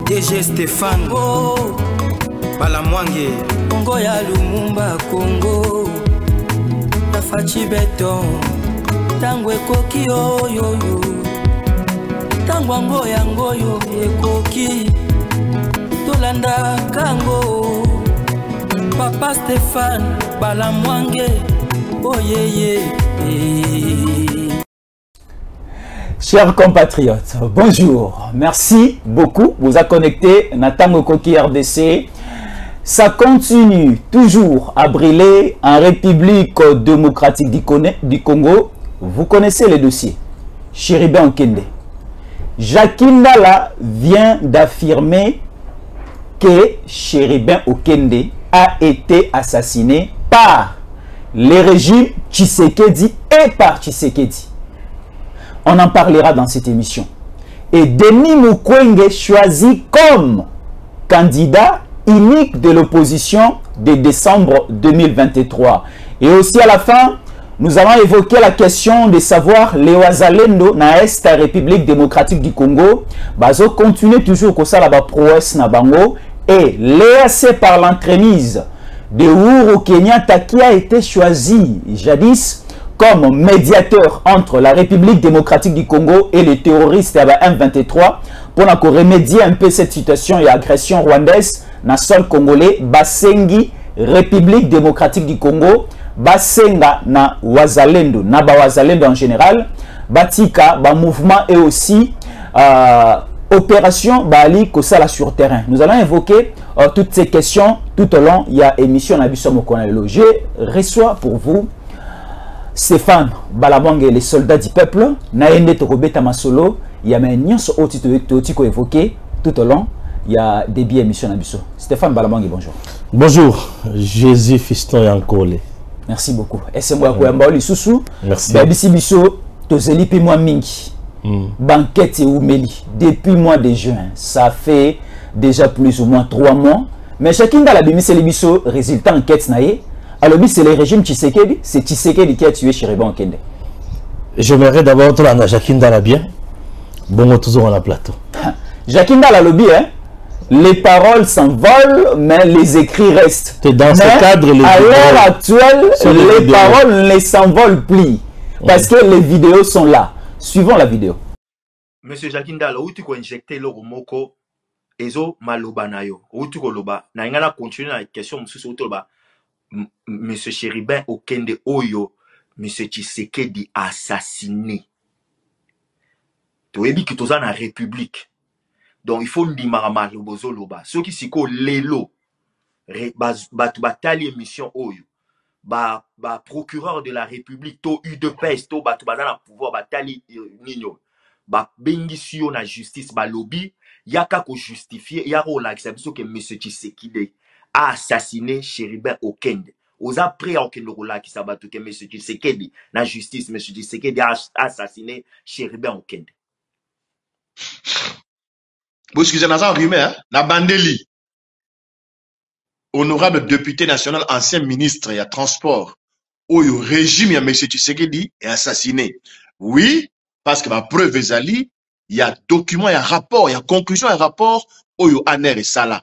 DG Stéphane oh. Balamwange Congo ya Lumumba Congo Tafachi Beton Tangwe koki oyoyo Tangwango yangoyo ekoki Tolanda kango Papa Stéphane Balamwange oh yeah. Chers compatriotes, bonjour. Merci beaucoup. Vous êtes connectés Natango Koki RDC. Ça continue toujours à briller en République démocratique du Congo. Vous connaissez le dossier. Chéribin Okende. Jacqueline Dala vient d'affirmer que Chéribin Okende a été assassiné par les régimes Tshisekedi et par Tshisekedi. On en parlera dans cette émission. Et Denis Mukwege choisi comme candidat unique de l'opposition de décembre 2023. Et aussi à la fin, nous allons évoquer la question de savoir les Wazalendo na Est République démocratique du Congo, bazo continue toujours comme ça la prouesse na bango et l'EAC par l'entremise de Uhuru Kenyatta qui a été choisi jadis comme médiateur entre la République démocratique du Congo et les terroristes M23 pour remédier un peu cette situation et agression rwandaise dans le sol congolais. Basengi République démocratique du Congo, Basenga na Wazalendo, na Wazalendo en général, Batika, mouvement et aussi opération Bali Kosala sur terrain. Nous allons évoquer toutes ces questions tout au long. Il y a émission Nabiso Mokonalelo. Je reçois pour vous Stéphane Balamwange, les soldats du peuple. Naende Tokobeta Masolo. Il y a même nyonso otiko évoqué tout au long. Il y a début émission Nabiso. Stéphane Balamwange, bonjour. Bonjour, Jésus Fiston Yankole. Merci beaucoup. Et c'est moi qui ai Sousou. Merci. Babisi Biso, Tozeli Pimoa Mingi. Banquette et Oumeli. Depuis le mois de juin, ça fait déjà plus ou moins 3 mois. Mais chacun dans la Bimi, c'est les Biso, résultat enquête naïe. Alors, c'est le régime Tshisekedi, c'est Tshisekedi qui a tué Chéribin Okende. J'aimerais d'abord te rendre Jacqueline Dala bien. Bon, toujours en plateau. Jacqueline Dala lobby, hein? Les paroles s'envolent, mais les écrits restent. Dans ce cadre, à l'heure actuelle, les paroles ne s'envolent plus. Parce que les vidéos sont là. Suivons la vidéo. Monsieur Jacqueline Dala, où tu as injecté le moko, ezo maloba na yo. Où tu loba, na ingana continuer la question, monsieur Sotoba. Monsieur Chéribin Okende Oyo, Monsieur Tshisekedi assassiné. Tu as dit que tu es dans la République. Donc il faut dire que tu es ceux qui sont lelo, batali émission Oyo, procureur de la République, tu eu de peste, tu dans le pouvoir, batali nino, bengi sur la justice, lobby, yaka ko justifier, yaka ko l'accepter que Monsieur Tshisekedi a assassiné Chéribin Okende. Aux après Okende Rola qui s'abattu que Monsieur Tshisekedi, la justice, Monsieur Tshisekedi a assassiné Chéribin Okende. Vous excusez moi, hein? Na Bandeli, honorable député national, ancien ministre et à transport, où le régime de Monsieur Tshisekedi est assassiné. Oui, parce que ma preuve est ali, il y a document, il y a rapport, il y a conclusion, il y a rapport, où il y a Aner et Sala.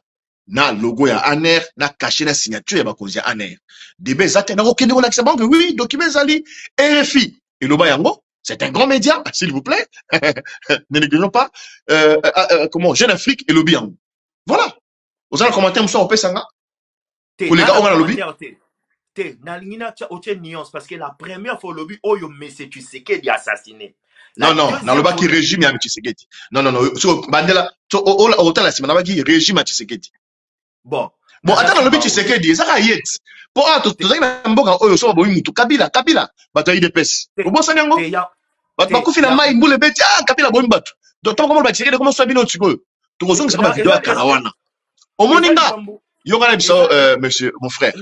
Na logo ya Aner, na caché la signature ya bakonzi ya Aner. Debe zate na okende wala kisa banque, oui, document zali, RFI. Et le Bayango, c'est un grand média, s'il vous plaît. Ne négligeons pas, comment, Jeune Afrique et le Biango. Voilà. Vous allez commenter un peu au Pesanga. Pour les gars, on va le lobby. Nalingina tia oche nuance parce que la première fois lobby oyo Monsieur Tshisekedi assassiné. Non, dans le bas qui régime ya Tshisekedi. Non, sur Bandela, au la semaine, on qui régime à Tshisekedi. Bon, attends, dans le but Tshisekedi, ça va y être. Pour tout ça, mboka oyo so boyi mutu Kabila, bataille de pes. Au bon sanyango. Baku finalement il boule beti Kabila boyi batu. Donc comment ba Tshisekedi comment so bino tsiko. Tu kozonga ça ba vidéo karawana. Au moninga, yo ngana biso monsieur mon frère.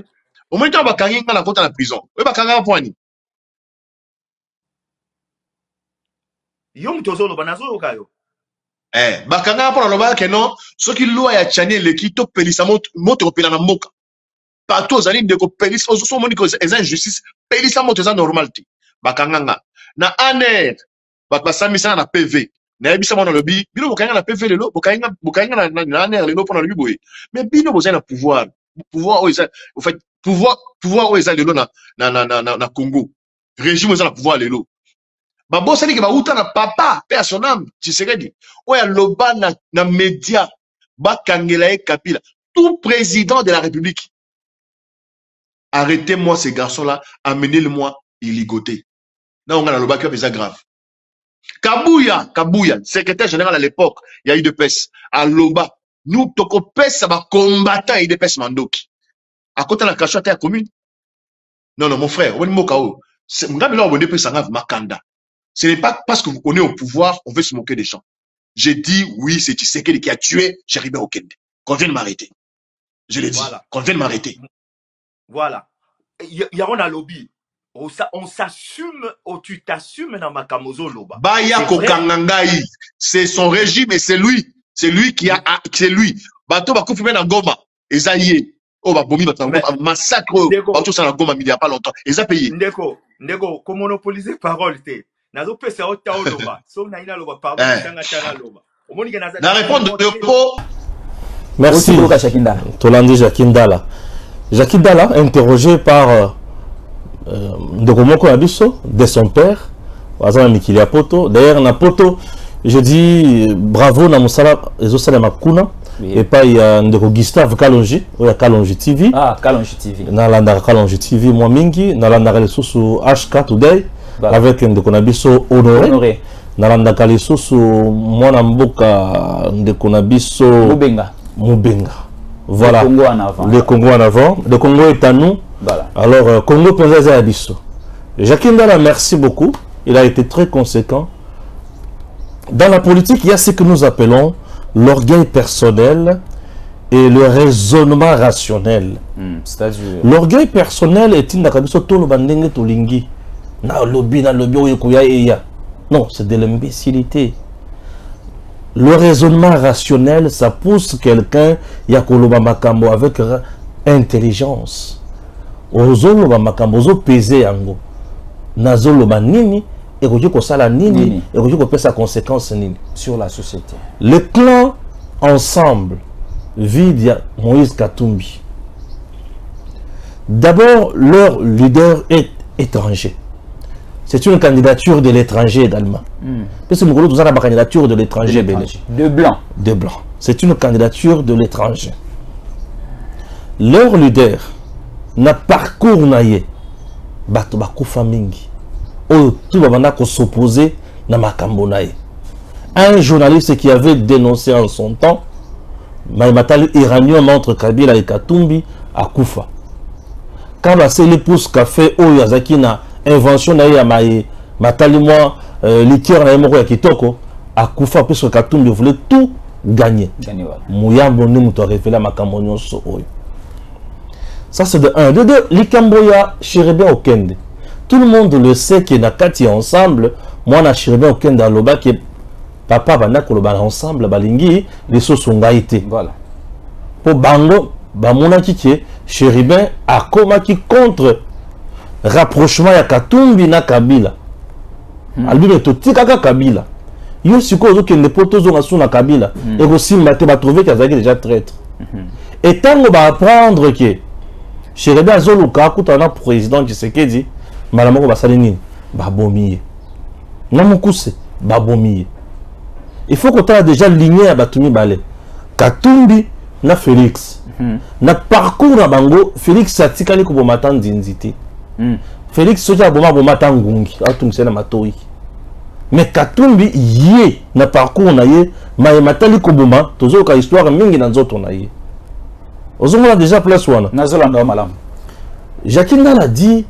Au moins tu ba kanginga na kota na prison. We ba kanga poani. Yo mtozo lo banazo yo kayo. Bakanga pour le que non, ceux qui loi ya tchani le kito pelisa moto pela na mboka. Partout aux alliés de ko pelisa aux monico les injustices pelisa moto za normality. Bakanga na aner ba samisa na PV. na ebisa mona lobby bino bokanga na PV lelo bokanga na ner lelo pona lobby boye mais bino bozana na pouvoir au fait pouvoir oyo eza lelo na Congo régime eza na pouvoir lelo babosani ke bauta na papa pe son âme Tshisekedi oyo aloba na média bakangela Kabila tout président de la République. Arrêtez-moi ces garçons-là, amenez-le-moi illigoté. Là, on a le backup, c'est grave. Kabouya, secrétaire général à l'époque, il y a eu de PES. À Loba, nous, toko PES, ça va combattre et de PES Mandoki. À côté de la cachette à la commune. Non, mon frère, on est mokao. Ce n'est pas parce qu'on est au pouvoir, on veut se moquer des gens. J'ai dit, oui, c'est Tshisekedi qui a tué Chéribé Okende. Qu'on vienne m'arrêter. Je l'ai dit, voilà. Qu'on vienne m'arrêter. Voilà. Il y a un lobby. On s'assume, tu t'assumes dans ma kamozo loba. Baya Kokangangai, c'est son régime et c'est lui. C'est lui qui a, c'est lui. Bato ba kofi na Goma. Ezaïe. Oh ba bomi ba massacre. Bato ça na Goma il y a pas longtemps. Eza payé. Ndeko, ko monopoliser parole te. Nazo pesa ota loba. So na ina loba pardon tanga tanga loba. Omoni ke na répondre de po. Merci. Tolandi Jakindala. Jakindala, interrogé par Ndokomoko Abisso, de son père, Mikili Poto. D'ailleurs, na Poto, je dis bravo na Moussala, Ezosala Makuna, et pas il y a Ndeko Gustave Kalonji, il y a Kalonji TV. Ah, Kalonji TV. Na landa Kalonji TV, moi mingi, na landa Kalesusu HK Today, avec Ndeko Nabisso Honoré. Na landa Kalesusu, moi Namboka Ndeko Nabisso Mubenga. Voilà. Le Congo en avant. Le Congo en avant. Le Congo est à nous. Voilà. Alors, Congo Penzaza Abisso. Jakindala, merci beaucoup. Il a été très conséquent. Dans la politique, il y a ce que nous appelons l'orgueil personnel et le raisonnement rationnel. L'orgueil personnel est une tolingi. Non, c'est de l'imbécilité. Le raisonnement rationnel, ça pousse quelqu'un avec intelligence. Ozoloba makambo ozo peser yango. Nazoloba nini et ko sala nini et ko pesa conséquence nini sur la société. Les clans ensemble vide Moïse Katumbi. D'abord, leur leader est étranger. C'est une candidature de l'étranger également. Parce que nous avons la candidature de l'étranger. De blanc. De blanc. C'est une candidature de l'étranger. Leur leader n'a parcours naïe. Bato bakufa mingi. Oh, tout va s'opposer na makambo naïe. Un journaliste qui avait dénoncé en son temps Maïmatali iranium entre Kabila et Katumbi à Koufa. Quand la l'épouse qu'a fait Oyazaki na invention na ya matali moi liqueur na moko ya kitoko à Koufa parce que Katumbi voulait tout gagner. Mouyambo ni muto révélé makambo nyonso oyo. Ça c'est de 1. De 2, Likamboya Chéribé Okende. Tout le monde le sait que na kati ensemble, moi na Chéribé Okende aloba que papa bana koloba ensemble balingi les sosungaité. Voilà. Pour bango bamona kike Chéribé akoma ki contre rapprochement ya Katumbi na Kabila. Albi to tikaka Kabila. Yo siko ozokende poto zo na Kabila et aussi mate ba trouver qu'azaki déjà traître. Et tango ba apprendre que Chéribé azoluka kutana président Tshisekedi malamoko basali nini babomiye. Na mukuse babomiye. Il faut qu'on ait déjà ligné à Batumi Balé. Katumbi na Félix. Na parcours na bango Félix satikali ko bomatan dinzité. Félix soja boma bomatan ngungi atumse na matoi. Mais Katumbi yé na parcours na yé matali ko boma tozo ka histoire mingi na nzoto na yé. Ozomona déjà place wana. Nazolanda malam. Jakindala a dit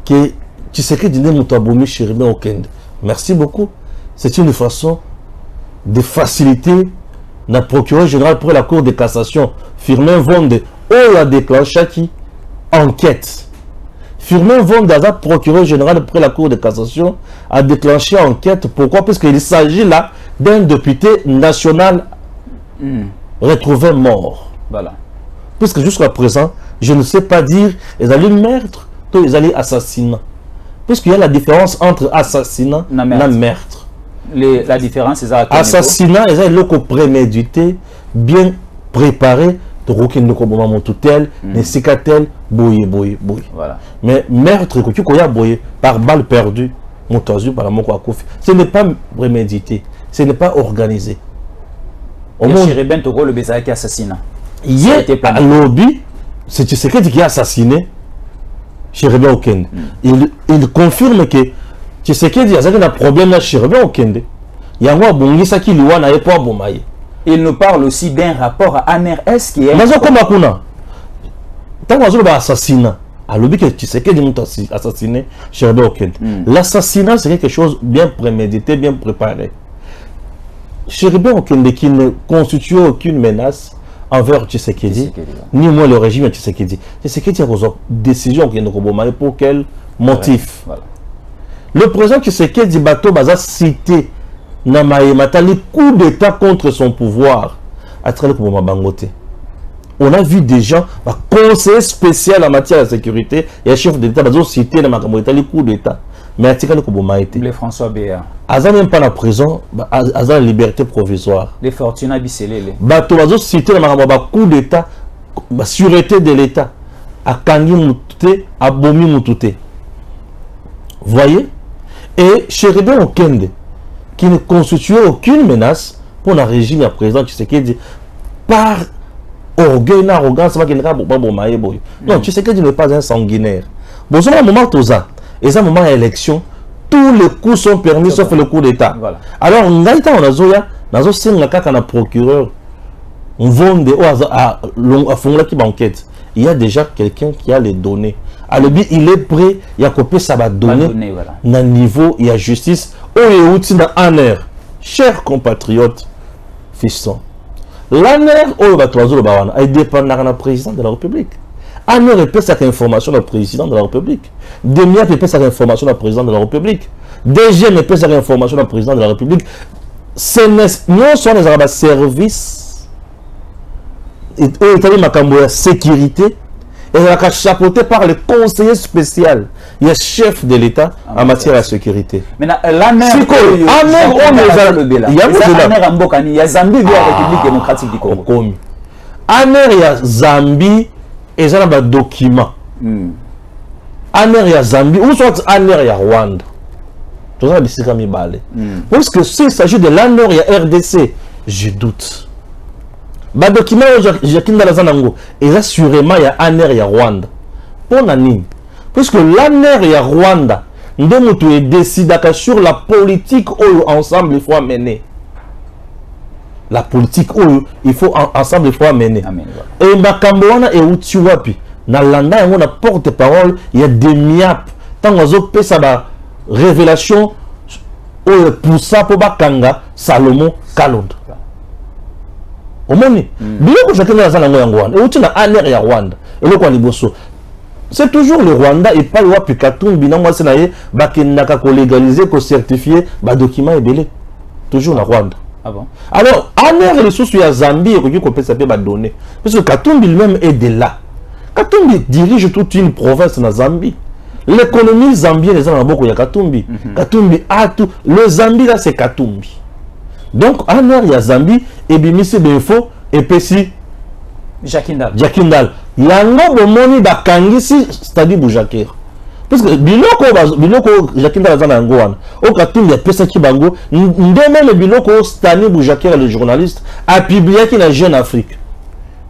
que Tshisekedi ne muto abomi Chéribé Okende. Merci beaucoup. C'est une façon de faciliter le procureur général pour la Cour de cassation. Firmin Vonde, on a déclenché qui enquête. Firmin Vonde, procureur général pour la Cour de cassation, a déclenché enquête. Pourquoi? Parce qu'il s'agit là d'un député national retrouvé mort. Voilà. Puisque jusqu'à présent, je ne sais pas dire ils allaient meurtre ou ils allaient assassinat. Puisqu'il y a la différence entre assassinat et meurtre. la différence, c'est ça. Assassinat, ils ont le prémédité, bien préparé. Donc, il ne comprend pas tout tel, ne cicatel, boye. Voilà. Mais meurtre, par balle perdue, ce n'est pas prémédité, ce n'est pas organisé. Au moins, Chéribin Togo, le Bézard qui assassinat. Hier, à lobby, c'est Tshisekedi qui a assassiné Chéribin Okende. Il confirme que Tshisekedi a un problème là, Chéribin Okende. Il y a un bon qui lui pas bon. Il nous parle aussi d'un rapport à ANRS qui est. Mais comme Akuna, tant qu'on a assassinat, à lobby que Tshisekedi a assassiné Chéribin Okende. L'assassinat, c'est quelque chose bien prémédité, bien préparé. Chéribin Okende qui ne constitue aucune menace envers Tshisekedi, ni moins le régime de Tshisekedi. Tshisekedi a une décision qui est pour quel motif? Voilà. Le président Tshisekedi Bato Baza cité Namaemata les coups d'état contre son pouvoir à travers le Bangote. On a vu des gens, conseiller spécial en matière de sécurité, et un chef d'État Bazo cité Namaemata les coups d'état. Mais à travers le François Béa. Aza même pas la prison, Aza la liberté provisoire. Les Fortuna Bisselele. Bato Bazo cité Namaemata coup d'état, sûreté de l'État. À Kangi Moutouté, à Bomi Moutouté. Voyez? Et Chéribin Okende, qui ne constituait aucune menace pour le régime à présent, Tshisekedi, par orgueil, arrogance, non, Tshisekedi n'est pas un sanguinaire. Bon, c'est un moment toza, et c'est un moment d'élection, tous les coups sont permis sauf le coup d'État. Voilà. Alors, on a été en Azoya, dans un procureur, on vend des à qui banquette. Il y a déjà quelqu'un qui a les données. Alors, il est prêt, il a copié ça va donner dans le niveau, il y a justice. Chers compatriotes, fistons, l'ANER, il dépend du président de la République. ANER répète cette information au président de la République. Demia répète cette information au président de la République. DG répète cette information au président de la République. Nous sommes les services et la sécurité. Et elle est chapeautée par le conseiller spécial. Il y a chef de l'État en matière de sécurité. Maintenant, l'ANER, il y a Zambie, la République démocratique du Congo. ANER, il y a Zambie et ça a un document. ANER, il y a Zambie, ou soit ANER, il y a Rwanda. Tout ça, c'est comme il balai. Parce que s'il s'agit de l'ANER, il y a RDC, je doute. Les documents et assurément il y a ANER et Rwanda. Pour Nani, puisque l'ANER et Rwanda, nous devons décider sur la politique où ensemble il faut mener. La politique où il faut ensemble il faut mener. Et Makamboana et Utiwapi, dans l'anda on a porte-parole, il y a des miap. Tant qu'on a fait sa révélation pour ça pour Bakanga Salomon Kalonda. C'est toujours le Rwanda et pas le Wapikatumbi. Légaliser, certifier, les documents est belé. Toujours le Rwanda. Ah bon? Alors, ANER les sources, il y a Zambie et qu'on peut savoir donner. Parce que Katumbi lui-même est de là. Katumbi dirige toute une province dans Zambie. L'économie zambienne est dans beaucoup de Katumbi. Katumbi a tout. Le Zambie là, c'est Katumbi. Donc, ANER, il y a Zambie, et Bimisi Benfo, et Pessi Jakindal. Il y a un moni d'Akangisi, c'est-à-dire Boujakir. Parce que Biloko Jakindal est en Angoan. Au Katumbi, il y a Pessa Kibango. Ndeme le Biloko Stani Boujakir, le journaliste, a publié qu'il y a Jeune Afrique.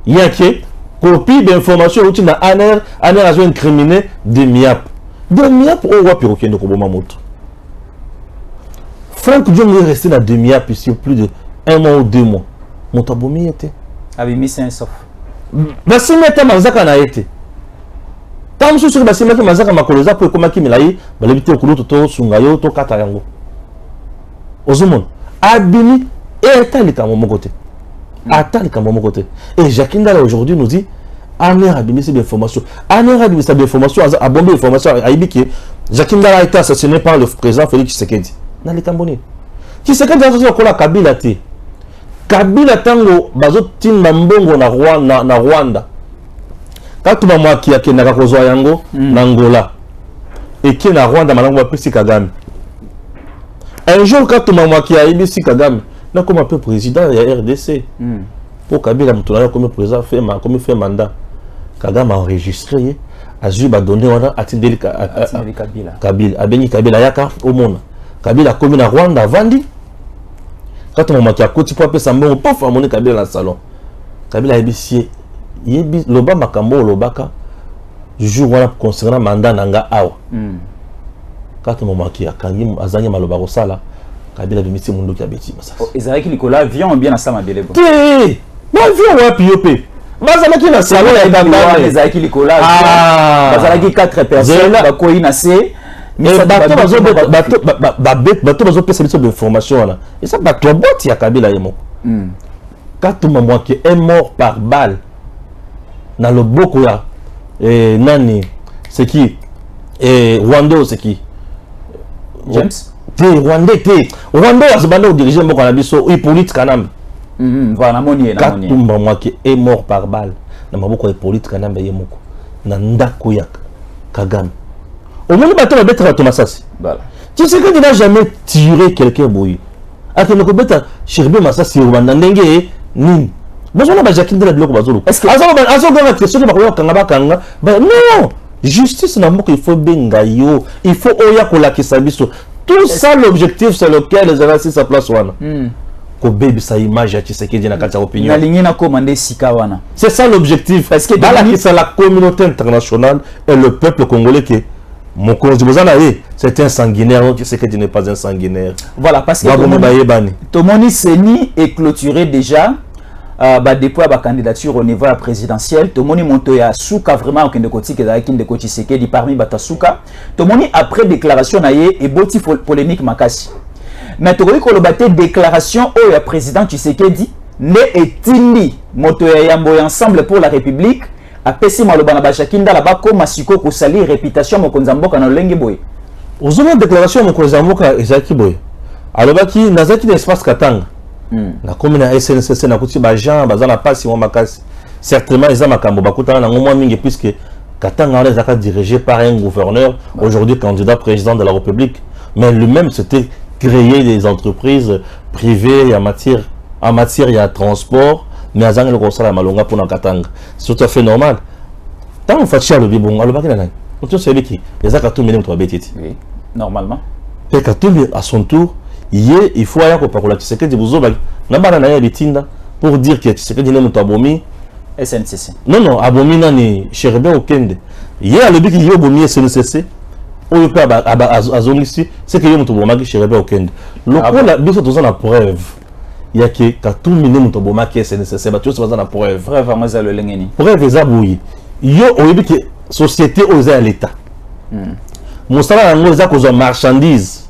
Il y a que copie d'informations, il y a ANER a incriminé des MIAP. Des MIAP, on voit Piroké de Kobomamoto. Franck Diom est resté dans demi-heure sur plus de 1 mois ou 2 mois. Mon taboumi était. Avec mis un sauf. Basimeta Mazaka n'a été. Tant que sur Basimeta Mazaka Makoloza pour comment qui me l'a eu, balébité au couloir to Sungayo to Katayango. Ozumon. Abini et Atali Kamomo côté. Atali Kamomo côté. Et Jakindala aujourd'hui nous dit ANER Abini c'est des informations. ANER Abini c'est des informations. A bombé des informations à Ibiki. Jakindala a été assassiné par le président Félix Tshisekedi. Dans les Cambonais. Tshisekedi a associé au Kabila T. Kabila Tango, Bazotin Mambongo na Rwanda. Quand tu vas moi qui a Kenakakozo Yango, Nangola. Et qui na Rwanda, Manango Pisi Kagame. Un jour, quand maman qui a émis Kagame, n'a comme un peu président de la RDC. Pour Kabila, comme président fait mandat. Kagame a enregistré, a donné à Tindeli Kabila. A béni Kabila Yaka au monde. Kabila a commis à Rwanda, Vandi. Quand maman qui a côté pour appeler sa mère, on peut faire monter Kabila dans le salon. Kabila a émis Loba Makambo, Lobaka. Jour où on a concernant mandat Nanga Awa. Quand maman qui a Kangi, Azanya Maloba Rosala. Kabila a mis mon dos qui a bêti. Ezra qui Nicolas, avion bien à Sama Belebo. Té! Avion, ouais, piopé. Bazala qui n'a pas de Ezra qui Nicolas. Bazala qui 4 personnes. Bakoyi na C. Mais bateau bazo pesa biso d'information là. Et ça bateau bot ya Kabila yemo. Quand maman qui est mort par balle dans le boko ya nani c'est qui Rwando c'est qui James Rwanda a se dirigé mon canabiso Hippolyte Kanam. Voilà monier na monier. Maman qui est mort par balle na maboko Hippolyte Kanam yemoko na ndako ya Kagame. Au moins, bateau va mettre à Thomasas. Tu sais qu'il n'a jamais tiré quelqu'un bouilli. À que le cobeta, Cherbe Massa, si on a n'engue, ni. Bonjour, la Jacqueline de la bloc Bazolo. Est-ce que la question de non, justice n'a pas qu'il faut bengayo, il faut oya kola kisabiso. Tout ça, l'objectif sur lequel les gens sa place wana. Baby sa image tu sais qu'il y a une opinion. C'est ça l'objectif. Parce que c'est la communauté internationale et le peuple congolais qui mon c'est un sanguinaire, tu sais que tu n'es pas un sanguinaire. Voilà, parce que Tomoni Seni est clôturé déjà depuis la candidature au niveau présidentiel. Tomoni Montoya Souka vraiment aucun de côté qui Sekedi parmi Batasuka. Tomoni après déclaration naie et boti polémique makasi. Mais tu vois que déclaration au président Tshisekedi ne est-il Montoya Yambo ensemble pour la République. Apesi maloba na bashakinda la bako masiko ko sali réputation mokonzamboka na lenge boy. Ozoma déclaration mokonzamboka ezaki boy. Alobaki nazaki l'espace Katanga. Na commune na SNCC na kuti ba Jean bazana pasi mo makasi. Certainement eza makambo bakutana na ngomwa mingi puisque Katanga on ezaka dirigé par un gouverneur aujourd'hui candidat président de la République, mais lui-même c'était créer des entreprises privées en matière il y a transport. Mais azang le constat la malonga pour Katanga. C'est tout à fait normal. Tant on fait le bibon, alors pas qu'il on te sait qui les akatou mine toi bêtiti. Oui, normalement. Et Katumbi à son tour, il faut aller pour la Tshisekedi de Buzo na bana na bitinda pour dire que Tshisekedi ne muto abomi SNCC. Non, abomi nani Cherbe Okende. Hier le biki yo bomi SNCC. Oyo pe azongisi, c'est que yo muto bomaki Cherbe Okende. Le quoi la biso tous en preuve. Il y a que tout miné mon toboma qui est nécessaire, tu vois, la preuve. Preuve à moi, le lengeni. Preuve, ils yo, au début, que société aux à l'État. Mon salaire, on a cause marchandise.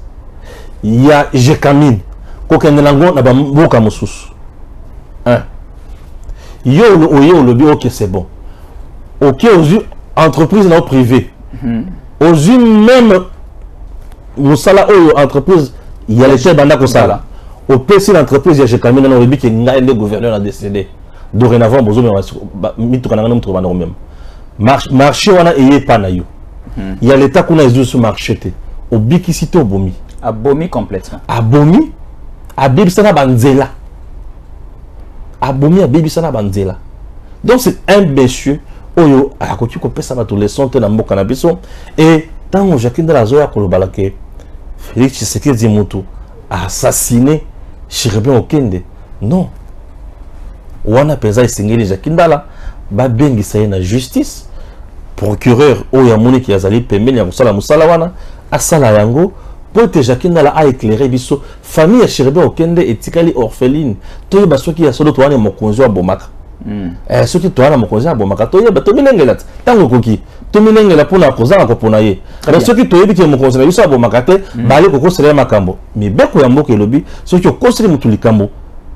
Il y a Jekamine. Qu'aucun de l'angon n'a pas beaucoup à Moussous. Yo, le lobby, ok, c'est bon. Ok, aux yeux, entreprise non privée. Aux yeux, même, mon salaire, entreprise, il y a les chefs d'Anda Kosala. Au PC l'entreprise j'ai quand même dans que le gouverneur a décédé. Dorénavant besoin même marché wana eye pas na yo. Il y a l'état qu'on a sur marché au biki cité au bomi. Abomi complètement. Abomi abibisana banzela. Abomi abibisana banzela. Donc c'est un monsieur oyo akoki ko pesa ba tous les sons na mboka na biso et tant Jacques de la Zoya ko balake Félix Tshisekedi Mutu assassiné Cherbe Okende. Non. Wana peza isengeli Jakindala ba bengisa na justice. Procureur oya moni ki azali pembeni ya kusala musala wana asala yango pour que Jakindala a éclairé biso famille ya Cherbe Okende etikali orpheline. Toyo basoki ya solo toane mokonzi wa bomaka. Soki toana mokonzi wa bomaka toyo ba tominengela tango koki tominengela pona kozanga ko pona ye. Kana soki toyebi ke mokonzi na biso wa bomaka te bale ko kosela makambo. Mais beko ya mboka elobi soki okoseli mutu likambo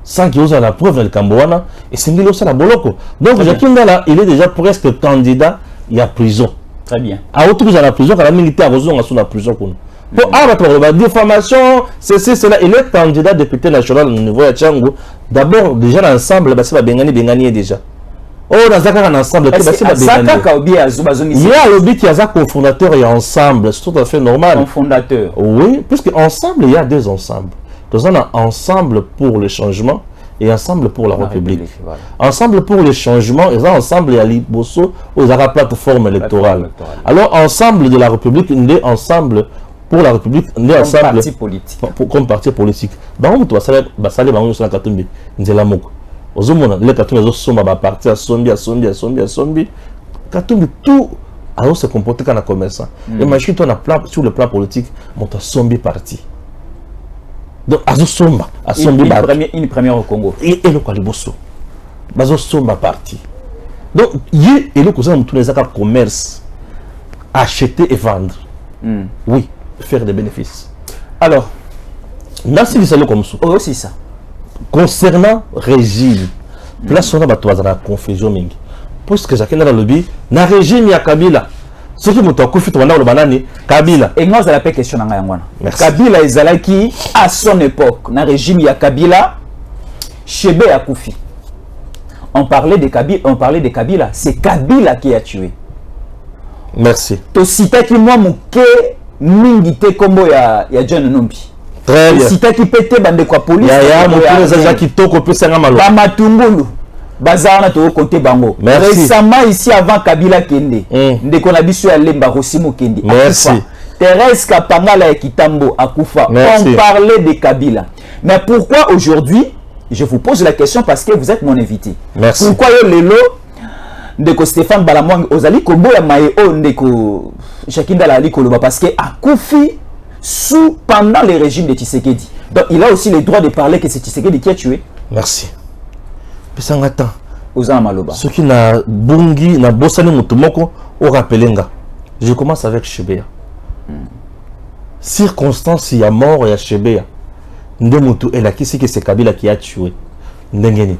sans qu'il y ait la preuve dans le Cambouana et c'est qu'il y a la boloko. Donc Jakindala il est déjà presque candidat il y a prison. Très bien. À autour de la prison quand la militaire a sous la prison pour la diffamation, c'est cela. Il est candidat député national au niveau de Tchango. D'abord, déjà ensemble, c'est pas Bengani déjà. Oh, nazaka un ensemble. Azaka obi azobazongi. Il y a lobby qui a cofondateur et ensemble, c'est tout à fait normal. Fondateur. Oui, puisque ensemble, il y a deux ensembles. Donc on a ensemble pour le changement et ensemble pour la République. Voilà. Ensemble pour le changement, et ensemble il y a l'Ibosso aux plateforme électorale. Alors ensemble de la République, on est ensemble pour la République, on est ensemble parti politique. Comme parti politique. Bah on doit saler bango sur la Katumbi, nzela moko. Ozomona les Katumbi zo somba ba parti à sombi. Katumbi tout alors se comporter comme un commerçant. Et machine toi sur le plan politique, mon sombi parti. Donc, une première au Congo. Et le Kwaliboso. Bazo somba parti. Donc, il y a le cousin de tous les accords commerce. Acheter et vendre. Oui, faire des bénéfices. Alors, Nassi Lissalo comme ça. Aussi ça. Concernant régime, place on a battu la confusion. Parce que chacun a le lobby, na régime il y a Kabila. Ce qui m'a fait le banani, Kabila. Et nous, la question Merci. Kabila Ezalaki, à son époque, dans le régime, il y a Kabila, Chebe a Koufi. On parlait de Kabila, c'est Kabila qui a tué. Merci. To cita qui moi mouké mingite kombo ya John Numbi. Très bien. Cita qui pète bande kwa police. Ya mouké les agents qui toko pe sanga malo. Ba matungulu. Bazana to compter bango. Récemment ici avant Kabila Kende. Ndeko na biso ya Lemba Rosimo Kende. Merci. Thérèse Kapangala et Kitambo Akufa. On parlait de Kabila. Mais pourquoi aujourd'hui, je vous pose la question parce que vous êtes mon invité. Merci. Pourquoi yo lelo ndeko Stéphane Balamwang ozali kombo ya maeo ndeko Jakinda Lali Koloba parce que Akufi sous pendant le régime de Tshisekedi. Donc il a aussi le droit de parler que c'est Tshisekedi qui a tué. Merci. Pesangata. Ozana Maloba. Ce qui na bungi na bosani mutumoko au rappelenga. Je commence avec Chebea. Circonstance il y a mort il y a Chebea. Ndemutu elakisi que c'est Kabila qui a tué. Ndengeni.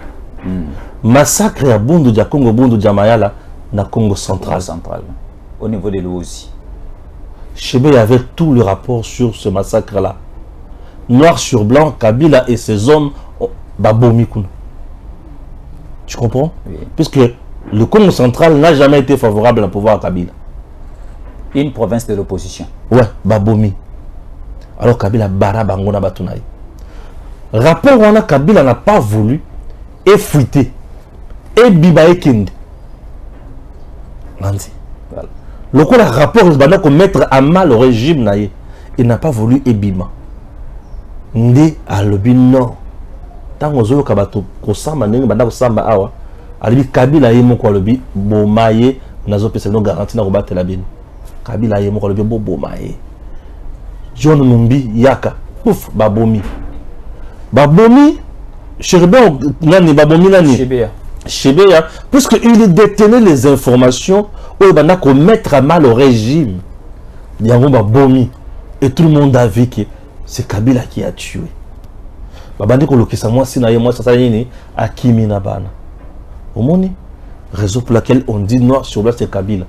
Massacre à Bundu de Congo, Bundu de Mayala, na Congo central. Au niveau de l'Ouzi. Chebe avait tout le rapport sur ce massacre-là. Noir sur blanc, Kabila et ses hommes, Babomikoun. Tu comprends? Oui. Puisque le Congo central n'a jamais été favorable au pouvoir à Kabila. Une province de l'opposition. Ouais, Babomi. Alors Kabila bara bangona batunaï. Rapport on a Kabila n'a pas voulu effriter et biba kende. Nanzi. Le coup la rapport il mettre à mal le régime naïe. Il n'a pas voulu ebima. Ndi à lobi non. Tant aux autres kabato kosamba ndenge banda kosamba awa. Alibi Kabila yemo kwa lobi bomaye nazo pesa no garantie na kobatela la bino. Kabila yemo kwa lobi bomaye. John Numbi yaka. Pouf babomi. Babomi Chebea nani babomi nani Chebea puisque il détenait les informations où il va mettre à mal au régime. Il y a un babomi et tout le monde a vu que c'est Kabila qui a tué. Babandi kolokisa moi si na moi ça yini akimi na bana. Omoni raison pour laquelle on dit noir sur blanc c'est Kabila.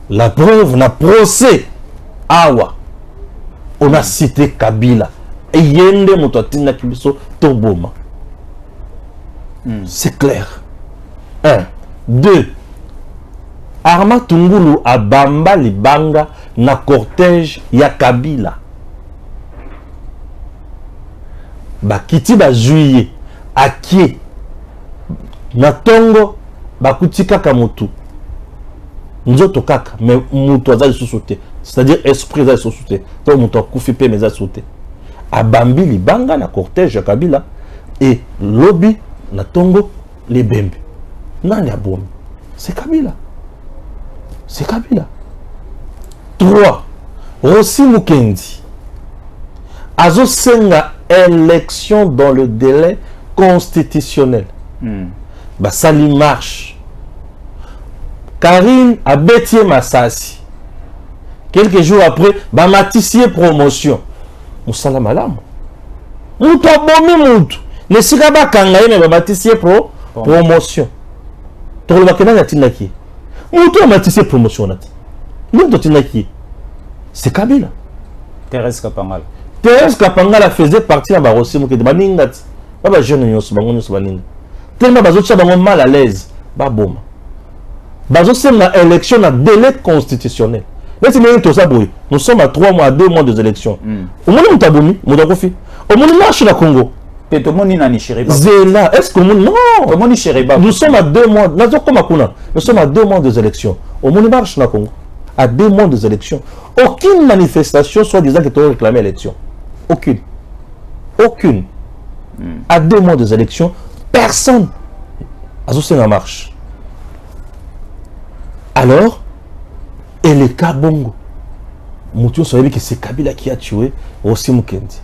La preuve na procès awa. On a cité Kabila et yende mototina kibiso toboma. C'est clair. 1. 2. Arma Tungulu a bamba libanga na cortège ya Kabila. Bakiti ba juillet akie na tongo bakuti kaka motu. Nzoto kaka mais mutu azali sous-sauté. C'est-à-dire esprit azali sous-sauté. Donc mutu akufi pe meza sauté. A bambi libanga na cortège ya Kabila et lobby na tongo les bembe. Nani abom. C'est Kabila. C'est Kabila. 3. Rossi Mukendi. Azo senga élection dans le délai constitutionnel. Bah ça lui marche. Karine a Bétier Massassi. Quelques jours après, bah Matissier promotion. Moussala malam. Moutou abomi moutou. Ne sikaba kangaye mais Matissier promotion. To le bakena yatina ki. Moutou Matissier promotion nati. Moutou tina ki. C'est Kabila. Thérèse Kapangala. Thérèse Kapangala faisait partie de la Rossi Moukedi. Baningati. Baba jeune nyonso bango nyonso baninga. Tellement bazocha bango mal à l'aise. Ba boma. c'est une élection à délai constitutionnel. Nous sommes à 3 mois, à 2 mois des élections. Au moment où nous avons fait, au moment où nous avons Congo. Est-ce que non? Nous sommes à 2 mois. Nous sommes à 2 mois des élections. Au moment où nous avons Congo. À 2 mois des élections. Aucune manifestation soit disant que tu as réclamé l'élection. Aucune. Aucune. À 2 mois des élections, personne n'a en marche. Alors, et le cas Bongo, Moutio savait que c'est Kabila qui a tué Rossi Mukendi.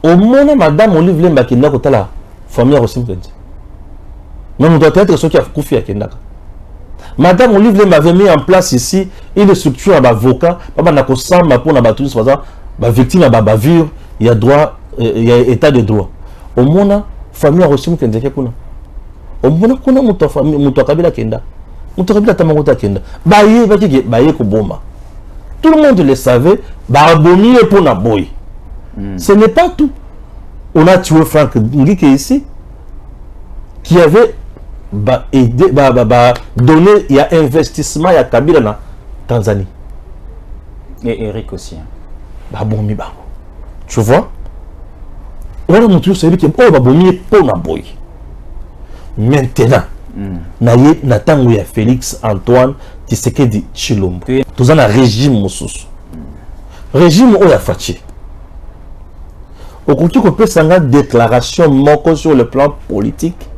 Au moment où Madame Olive Lemba qui n'a pas la famille Rossi Mukendi. Mais on doit être ceux qui a Koufi à Kendaka. Madame Olive Lemba avait mis en place ici une structure à l'avocat, pas na kosamba pour na battu soit ça, victime à bavure, il y a droit, il y a état de droit. Au moment famille Rossi Mukendi qui kuna. Au moment kuna muto famille muto Kabila Kenda. Muto Kabila tamangota Kenda. Baye ko bomba. Tout le monde le savait, Babomi est pour Naboy. Ce n'est pas tout. On a tué Franck Ngike ici, qui avait aidé, donné, il y a investissement, il y a Kabila en Tanzanie. Et Eric aussi. Babomi, tu vois? On a montré celui qui est Babomi est pour Naboy. Maintenant, il y a Félix Antoine Tshisekedi Tshilombo. Tout un régime Moussous. Régime où il y a Fachi. Au contraire, on peut s'en une déclaration moko sur le plan politique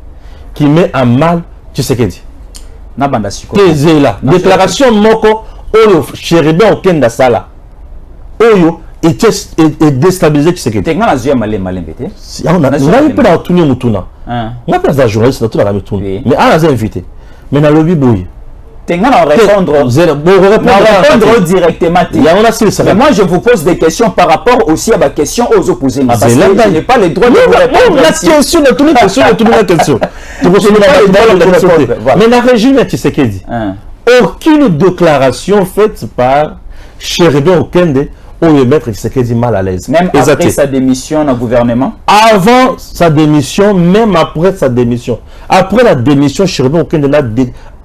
qui met en mal Tshisekedi. Déclaration moko oyo Chéribin Okenda Sala. Oyo est déstabilisé Tshisekedi. On a joué malin bêté. On a pas tourner Mutuna. On a pas de journaliste dans la tourner. Mais on a invité. Mais dans le lobby boy. Répondre directement. Mais moi, je vous pose des questions par rapport aussi à ma question aux opposés. Parce que je n'ai pas le droit de vous répondre. La question de toutes les questions, de toutes les questions. Mais la régime est Tshisekedi. Aucune déclaration faite par Chéribin Okende où le maître Tshisekedi mal à l'aise. Même après sa démission au gouvernement. Avant sa démission, même après sa démission. Après la démission, Chéribin Okende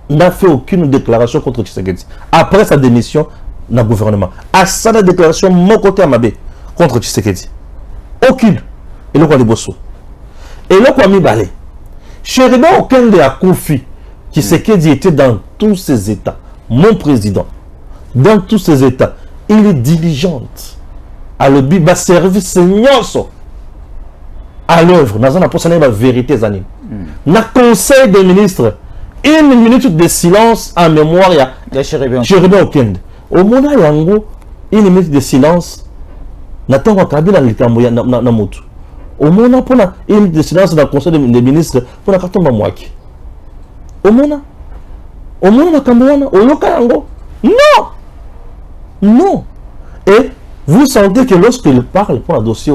n'a fait aucune déclaration contre Tshisekedi. Après sa démission dans le gouvernement. À sa déclaration, mon côté Amabé contre Tshisekedi. Aucune. Et le quoi les bosso. Et le quoi mi balé. Chéribin Okende a confié Tshisekedi était dans tous ses états. Mon président. Dans tous ses états. Il est diligente. À le biba service nyonso. À l'œuvre. Dans un poste la vérité zanim. Na conseil des ministres. 1 minute de silence en mémoire de Chéribin Okende. Au moment où yango 1 minute de silence n'attend Kabila na motu. Au moment pour 1 minute de silence dans le conseil des ministres pour la Katomba Mwaki. Au moment na Kamboana au loka yango. Non. Non. Et vous sentez que lorsqu'il parle pour un dossier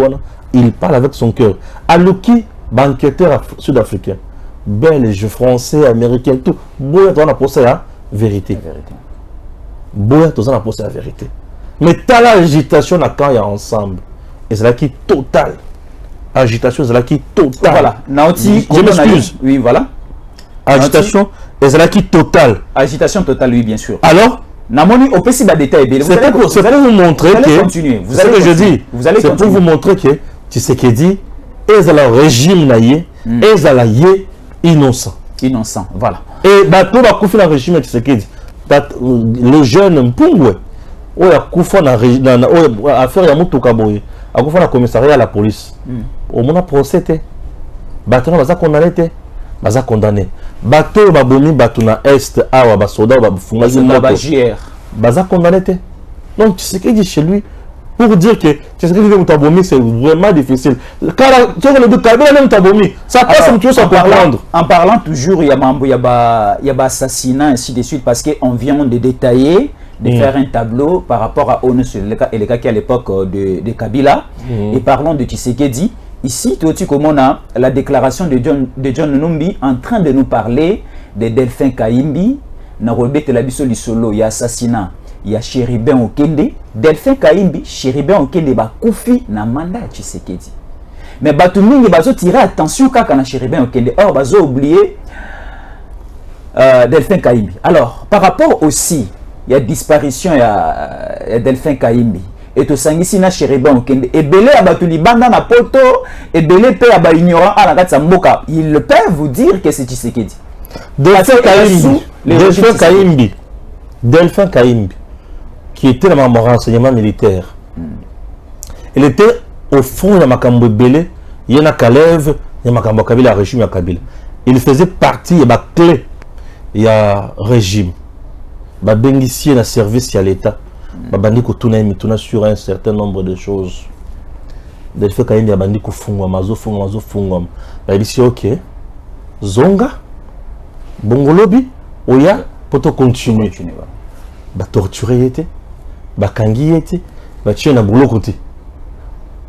il parle avec son cœur. Alouki, banqueteur sud-africain. Belge, français, américain, tout. Boya, tu as posé la vérité. Boya, tu as posé la vérité. Mais tu as l'agitation quand il y a ensemble. Et c'est là qui est totale. Agitation, c'est là qui est totale. Voilà. Naoti, je m'excuse. Oui, voilà. Agitation, et c'est là qui est totale. Agitation totale, oui, bien sûr. Alors, Namoni, on peut s'y détailler. C'est pour vous montrer que. Vous c'est ce que je dis. C'est pour vous montrer que Tshisekedi est dans le régime naïe, est dans la yé. Innocent. Innocent, voilà. Et tout va confier le régime de Tshisekedi. Le jeune Mpungwe, il a confié l'affaire de Moutoukaboué, il a confié le commissariat à la police. Au moment où procès, bateau va condamné, va condamné. Bateau va bomi, bateau na est, awa ba soda va fungazi moto. Va condamné. Donc Tshisekedi chez lui. Pour dire que c'est vraiment difficile. Car ça passe sans comprendre. En parlant toujours, il y a assassinat, ainsi de suite, parce qu'on vient de détailler, de faire un tableau par rapport à ONU et les cas qui à l'époque de Kabila. Et parlons de Tshisekedi. Ici, tu vois comment on a la déclaration de John Numbi en train de nous parler de Delphin Kaimbi, Narobet Labiso Lisolo, il y a assassinat. Il y a Chéribin Okende, Delphin Kaimbi, Chéribin Okende ba koufi na mandat Tshisekedi. Mais batu mingi bazo tirer attention quand on a Chéribin Okende. Or bazo oublier Delphin Kaimbi. Alors, par rapport aussi, il y a disparition, il y a Delphin Kaimbi. Et tout ça, ici, na Chéribin Okende. Et belé abatuli banda na poto, et belé pe aba ignorant à la gata mboka. Ils peuvent vous dire que c'est Tshisekedi. Delphin Kaimbi, qui était dans mon renseignement militaire. Il était au fond de Makambo Belé, il y a Kalev, il y a Makambo Kabila, régime Kabila. Il faisait partie, il y a ma clé, il y a régime. Il y a un service à l'État. Il y a sur un certain nombre de choses. Delphin Kaimbi, il y a un fungwa. Il dit ok, Zonga, Bongolobi, Oya, pour continuer. Bah torturer était, bah kangi était, bah tiens na boulot côté.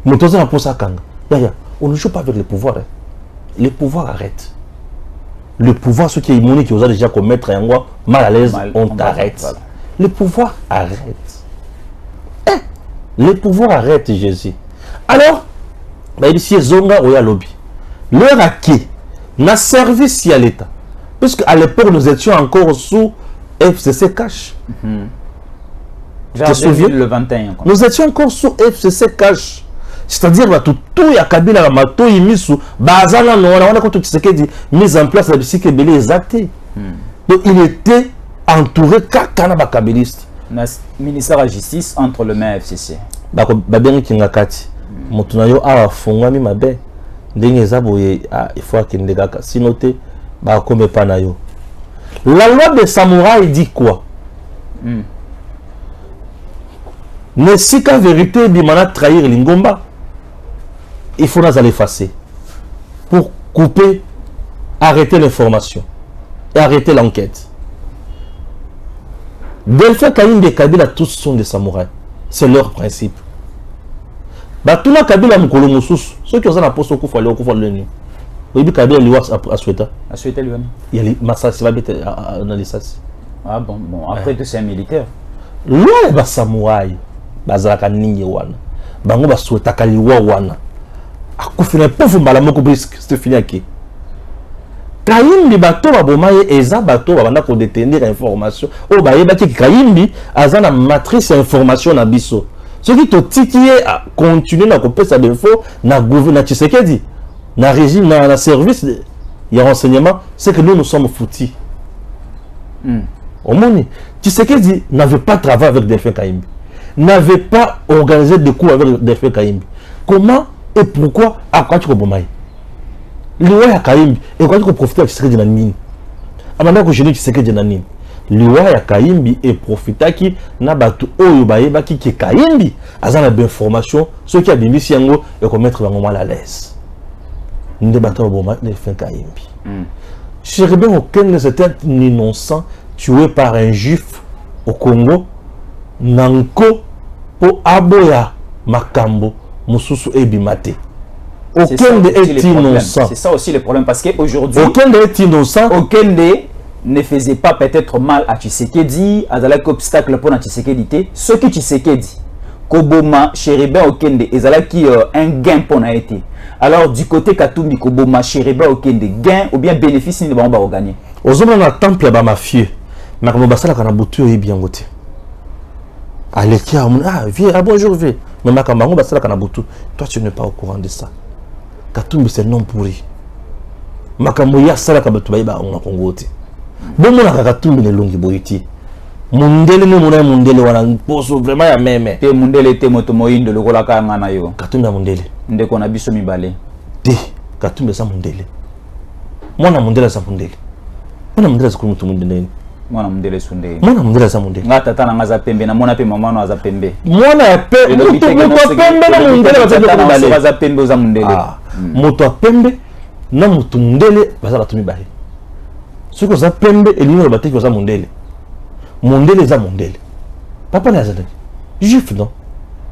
Motoza na posa kanga. On ne joue pas avec le pouvoir. Hein. Le pouvoir arrête. Le pouvoir, ceux qui est immunisé, qui osent déjà commettre un roi mal à l'aise, on t'arrête. Voilà. Le pouvoir arrête. Hein? Le pouvoir arrête, Jésus. Alors, bah il dit Zonga Oya Lobby. Leur acquis n'a service à l'État. Puisque à l'époque, nous étions encore sous FCC Cash. Vers 2021. Nous étions encore sous FCC Cash. C'est-à-dire que tout y a Kabila Mato Imisu, Bazana on a quand tu sais dit mise en place la bicycle belé exacté. Donc il était entouré Kakana Kabiliste. Ministère de la Justice entre le maire FCC. Ba bien kingakati. Motunayo a fongami mabe. Ndenge zaboye il faut que ndegaka sinoté ba comme panayo. La loi des samouraïs dit quoi? Mais si qu'en vérité Bimana trahir Lingomba, il faut nous effacer pour couper, arrêter l'information et arrêter l'enquête. Delphin Kaimbi et Kabila, tous sont des samouraïs. C'est leur principe. Batuna Kabila Mukolo Moussous, ceux qui ont un poste au coup, il faut aller au coup. Oui, Kabila lui a souhaité. A souhaité lui-même. Il y a Massassi va être analysé. Ah bon, après tout c'est un militaire. Loi est samouraï. Bazaka ningi wana. Bango ba souhaita kaliwa wana. Akufina pauvre malamoko brisque, c'est fini aki. Kaimbi bato babomaye eza bato babanda ko détenir information. O ba yeba ki Kaimbi azana matrice information na biso. Ce qui to tikié à continuer na kopesa d'info na gouvernement Tshisekedi. Na régime na service il y a renseignement, c'est que nous sommes foutis. Au monde, Tshisekedi n'avait pas travaillé avec Delphin Kaimbi. N'avait pas organisé de coups avec Delphin Kaimbi. Comment et pourquoi à quoi tu comprends? L'Iwa ya Kaimbi et quoi tu peux profiter de Tshisekedi na nini? Amanda ko je dis Tshisekedi na nini? L'Iwa ya Kaimbi et profita qui na batu oyo bayeba ki Kaimbi azana ben information ceux qui a bimisi yango et ko mettre bango mal à l'aise. Nde batu boma Delphin Kaimbi. Chéribin aucun c'était un innocent tué par un juif au Congo. Nanko po aboya makambo mususu ebimate. Aucun de est innocent. C'est ça aussi le problème parce qu'aujourd'hui aucun de est innocent. Aucun de ne faisait pas peut-être mal à Tshisekedi, à la obstacle pour Tshisekedi. Ce qui Tshisekedi, Koboma, Chéribin Okende, et qui un gain pour n'a été. Alors du côté Katumbi, Koboma, Chéribin Okende, gain ou bien bénéfice ni va gagner. Aux hommes on a temple à mafieux, mais comme basala kana butu et bien goté. Allez, viens, bonjour, viens. Mais Makambango, toi, tu n'es pas au courant de ça. Katumbi, c'est non pourri. Makambo, ya sala kabatubaïba, on a congoté. Bon, mon Katumbi, ne longi boiti. Mundele, mundele, wana, poso, vraiment, ya meme. Te mundele, te motomoïne de l'Ogolaka, nganayo. Katumbi, mundele. Nde qu'on a biso mi balé. Te, Katumbi, sa mundele. Mwana mundele, sa mundele. Mwana mundele, sa mundele. Mwana mundele sunde. Mwana mundele sa mundele. Nga tata na ngaza pembe na mwana pe mama no aza pembe. Mwana ya pembe. Moto pembe na mundele baza pembe za mundele. Moto pembe na moto mundele baza batumi bale. Ce que ça pembe et l'union batté que ça mundele. Mundele za mundele. Papa na za juif non.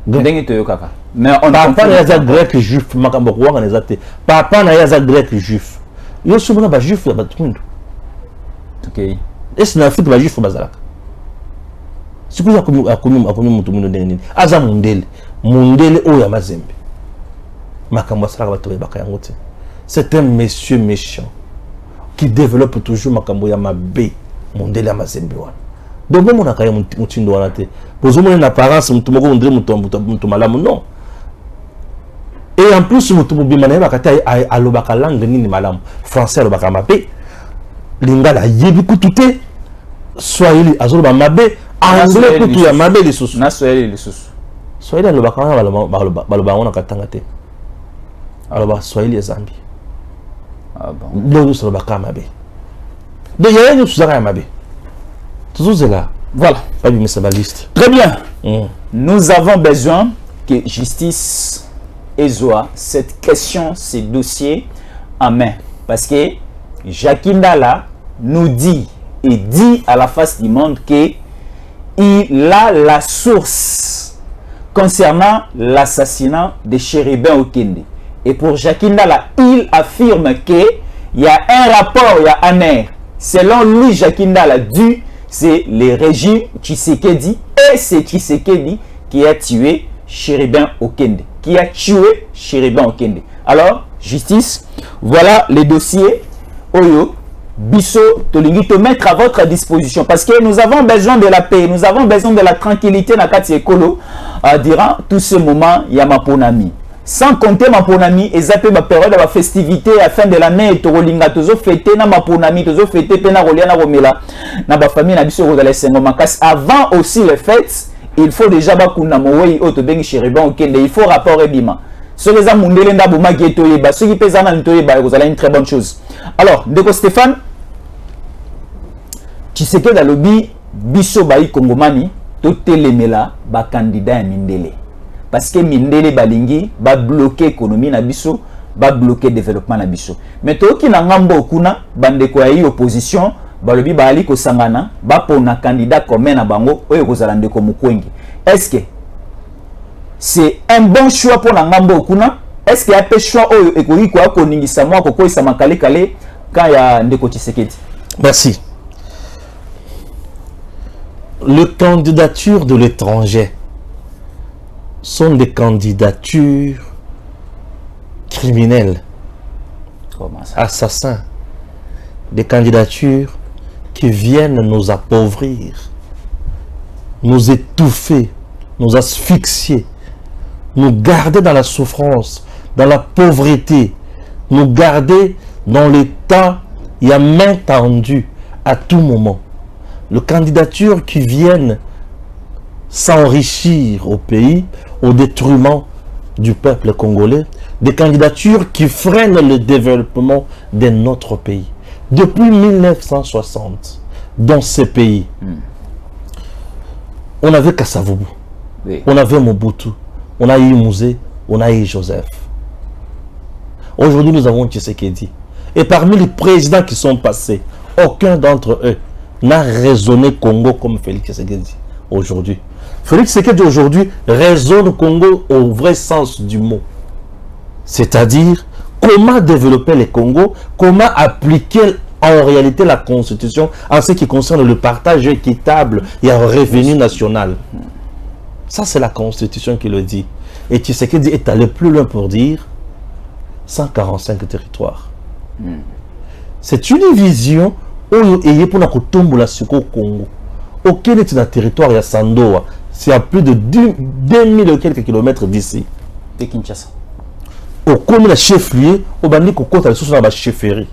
Ndenge to yokaka. Mais on papa na za grec juif makambo ko ngana za te. Papa na za grec juif. Yo subona ba juif ba tundu. OK. Est-ce que l'Afrique va juste faire bazalaka? Si vous avez mutu muno ndeni aza mundele oya mazembe makambo asala bato bakaya ngote. C'est un monsieur méchant qui développe toujours makambo ya mabe mondele ya mazembe wana. Donc bon on a kaya mutindo wana te. Bozo mon apparence mutu moko ondre mutu malamu non. Et en plus mutu bimana ba kata alobaka langue nini malamu. Français alobaka mabe. Lingala yebi kututé. Swahili azoloba mabe, anglais kutu ya mabe lisusu. Na Swahili lisusu. Swahili alobaka wana baloba wana katanga te. Alors, Swahili et Zambie. Ah bon. Nous sommes à Mabe. Donc, il y a une chose à Mabe. Tout ça là. Voilà. Pas bien, c'est ma liste. Très bien. Nous avons besoin que justice Ezoa cette question, ces dossiers en main. Parce que Jackie Ndala nous dit et dit à la face du monde qu'il a la source concernant l'assassinat de Chérubin Okende. Et pour Jackie Ndala, il affirme qu'il y a un rapport, il y a un air. Selon lui, Jackie Ndala dit c'est le régime Tshisekedi et c'est Tshisekedi qui a tué Chérubin Okende. Qui a tué Chérubin Okende. Alors, justice, voilà les dossiers. Oyo, Bisso, Tolingi, te mettre à votre disposition. Parce que nous avons besoin de la paix, nous avons besoin de la tranquillité dans Kati Ekolo. Durant tous ces moments, il y a ma ponami. Sans compter ma ponami, et ça peut ma période de la festivité à la fin de l'année, Torolinga, tozo fêté, na ma ponami, tozo fêté, pena rolia na romela, na ba famille na biso rodale sengomakas. Avant aussi les fêtes, il faut déjà bakuna mowe auto bengi Chérubin Okende, il faut rapport et bima. Ce que ça mundele nda boma geto yeba, ce qui pèse na ntoyeba, vous allez une très bonne chose. Alors, Ndeko Stéphane, Tshisekedi da lobby biso bayi Kongomani, totelemela ba candidat ya Mindele. Parce que Mindele balingi ba bloquer économie na biso, ba bloquer développement na biso. Mais toki na ngambo kuna bandeko ya opposition balobi ba ali ko sangana ba pona candidat commun na bango oyo kozala ndeko Mukwengi. Est-ce que c'est un bon choix pour la ngambo kuna? Est-ce qu'il y a un choix oyo ekoki ko akoningisa mwa ko koisa makale kale quand il y a ndeko Tshisekedi? Merci. Les candidatures de l'étranger sont des candidatures criminelles, assassins, des candidatures qui viennent nous appauvrir, nous étouffer, nous asphyxier, nous garder dans la souffrance, dans la pauvreté, nous garder dans l'état, il y a main tendue à tout moment. Les candidatures qui viennent s'enrichir au pays au détriment du peuple congolais, des candidatures qui freinent le développement de notre pays. Depuis 1960, dans ces pays, on avait Kasavubu, oui. On avait Mobutu, on a eu Mouzé, on a eu Joseph. Aujourd'hui, nous avons Tshisekedi. Et parmi les présidents qui sont passés, aucun d'entre eux n'a raisonné Congo comme Félix Tshisekedi aujourd'hui. Félix Tshisekedi aujourd'hui raisonne Congo au vrai sens du mot. C'est-à-dire comment développer le Congo, comment appliquer en réalité la Constitution en ce qui concerne le partage équitable et un revenu national. Ça, c'est la Constitution qui le dit. Et Tshisekedi est allé plus loin pour dire 145 territoires. C'est une vision où il y a pour la Congo. Aucun est dans le territoire de Sandoa. C'est à plus de 2000 et quelques kilomètres d'ici. De Kinshasa. Au commune de chef-lieu, au bandi ko kota sur la chefferie,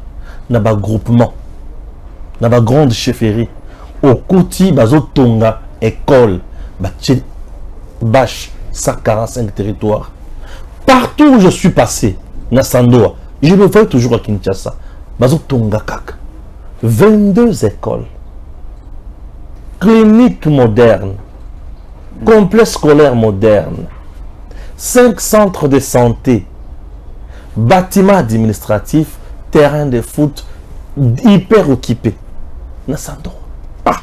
na ba groupement, na ba grande chefferie. Au Kouti bazo tonga école, bâche 145 territoires. Partout où je suis passé, na Sandoa, je me vois toujours à Kinshasa. Bazo tonga kak. 22 écoles. Clinique moderne, complexe scolaire moderne, 5 centres de santé, bâtiments administratifs, terrain de foot hyper équipés. Nassando. Ah,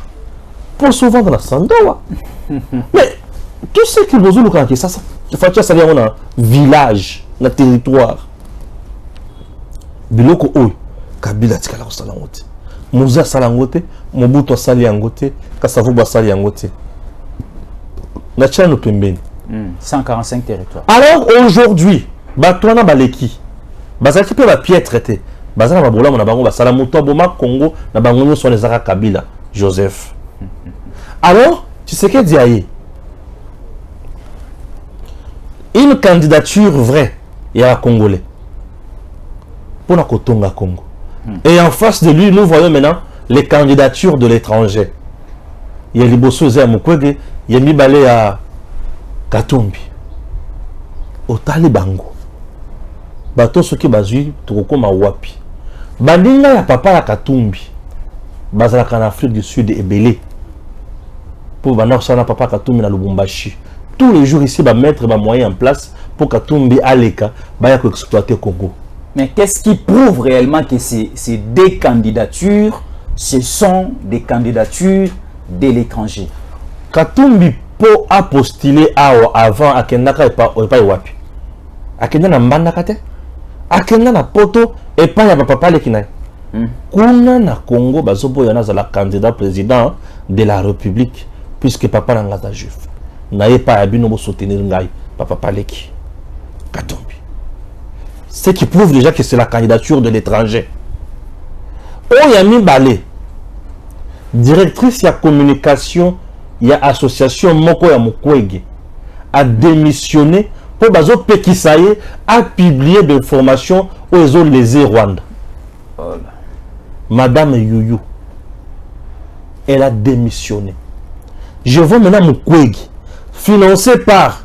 pour souvent dans Nassando. Mais tout ce qui vous a dit, ça fait un village, un territoire. Biloko Oy, Kabila Tikala Salangote. Mouza Salangote, Mobutu Saliangote, Kasavuba Saliangote. Natchano Pembeni. 145 territoires. Alors aujourd'hui, Batouana Baleki, Bazaki peut la pied traité. Bazana babola na bango basala moto boma Congo na bango nyo les Zaka Kabila Joseph. Alors, tu sais que Diaye une candidature vraie il y a Congolais pour la Kotonga Congo. Et en face de lui, nous voyons maintenant les candidatures de l'étranger. Il y a Liboso Zé Mukwege, il y a Mibale à Katumbi. Au Talibango. Bato soki bazui toko ma wapi. Bandinga ya papa ya Katumbi. Bazalaka en Afrique du Sud et Belé. Pour bana sana papa Katumbi na Lubumbashi. Tous les jours ici, va mettre des moyens en place pour que Katumbi Aleka va exploiter Congo. Mais qu'est-ce qui prouve réellement que ces deux candidatures, ce sont des candidatures de l'étranger? Katumbi po a postulé avant à Kenaka et pas Wapi. A Kenya na Mbandakate, a Kenya na Poto et pas ya papa Lekina. Kuna na Congo bazobo yana za la candidat président de la République puisque papa n'engage juif. N'ayez pas à bino soutenir ngai papa Paleki Katumbi. Ce qui prouve déjà que c'est la candidature de l'étranger. Oyami Balé, directrice de la communication, il y a association Moko ya Mukwege, a démissionné pour bazo Pekisaye a publié des informations aux autres les Rwanda. Madame Youyou, elle a démissionné. Je vois maintenant Mukwege, financé par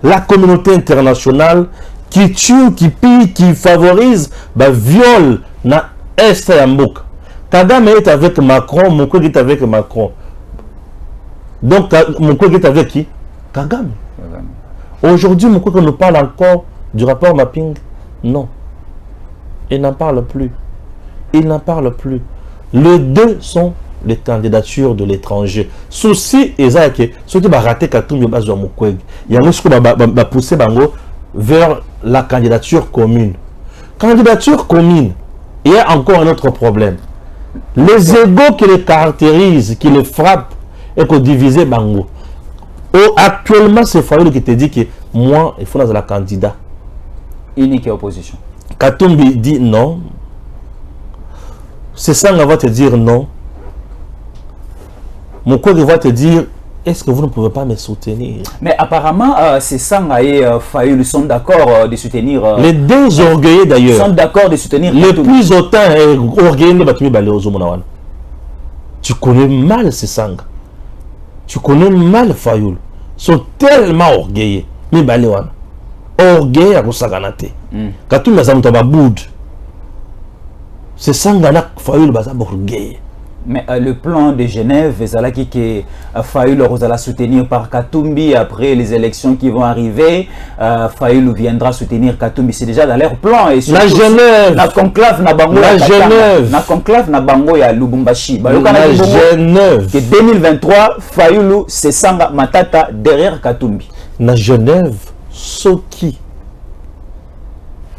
la communauté internationale, qui tue, qui pille, qui favorise, viol na Est et Mboka. Kagame est avec Macron, Mukwege est avec Macron. Donc Mukwege est avec qui? Kagame. Aujourd'hui, Mukwege nous parle encore du rapport mapping. Non. Il n'en parle plus. Il n'en parle plus. Les deux sont les candidatures de l'étranger. Souci est que ceux qui vont rater Katumbi Bazo Mukwege, il y a ce qui va pousser Bango vers la candidature commune. Candidature commune, il y a encore un autre problème. Les égos qui les caractérisent, qui les frappent et qui divisent Bango. Actuellement, c'est Fayoul qui te dit que moi, il faut être la candidat. Unique et opposition. Katumbi dit non. C'est ça, on va te dire non. Mon collègue va te dire, est-ce que vous ne pouvez pas me soutenir? Mais apparemment, c'est Sanga et Fayoul sont d'accord de soutenir. Les deux orgueilleux d'ailleurs. Sont d'accord de soutenir. Les plus autant orgueilleux de Batumi Baléozo Monawan. Tu connais mal ces Sanga. Tu connais mal Fayoul. Ils sont tellement orgueilleux. Mais Baléwan. Orgueilleux à Rosaganate. Quand tu me dis que boud. C'est Sanga na Fayoul Baza orgueilleux. Mais le plan de Genève, Zalaki qui Fayoul va soutenir par Katumbi après les élections qui vont arriver. Fayoul viendra soutenir Katumbi. C'est déjà dans leur plan. Et la Genève. La conclave na bango. La Genève. La conclave na bango ya Lubumbashi. La Genève. Que 2023, Fayoul c'est Sanga Matata derrière Katumbi. La Genève, Soki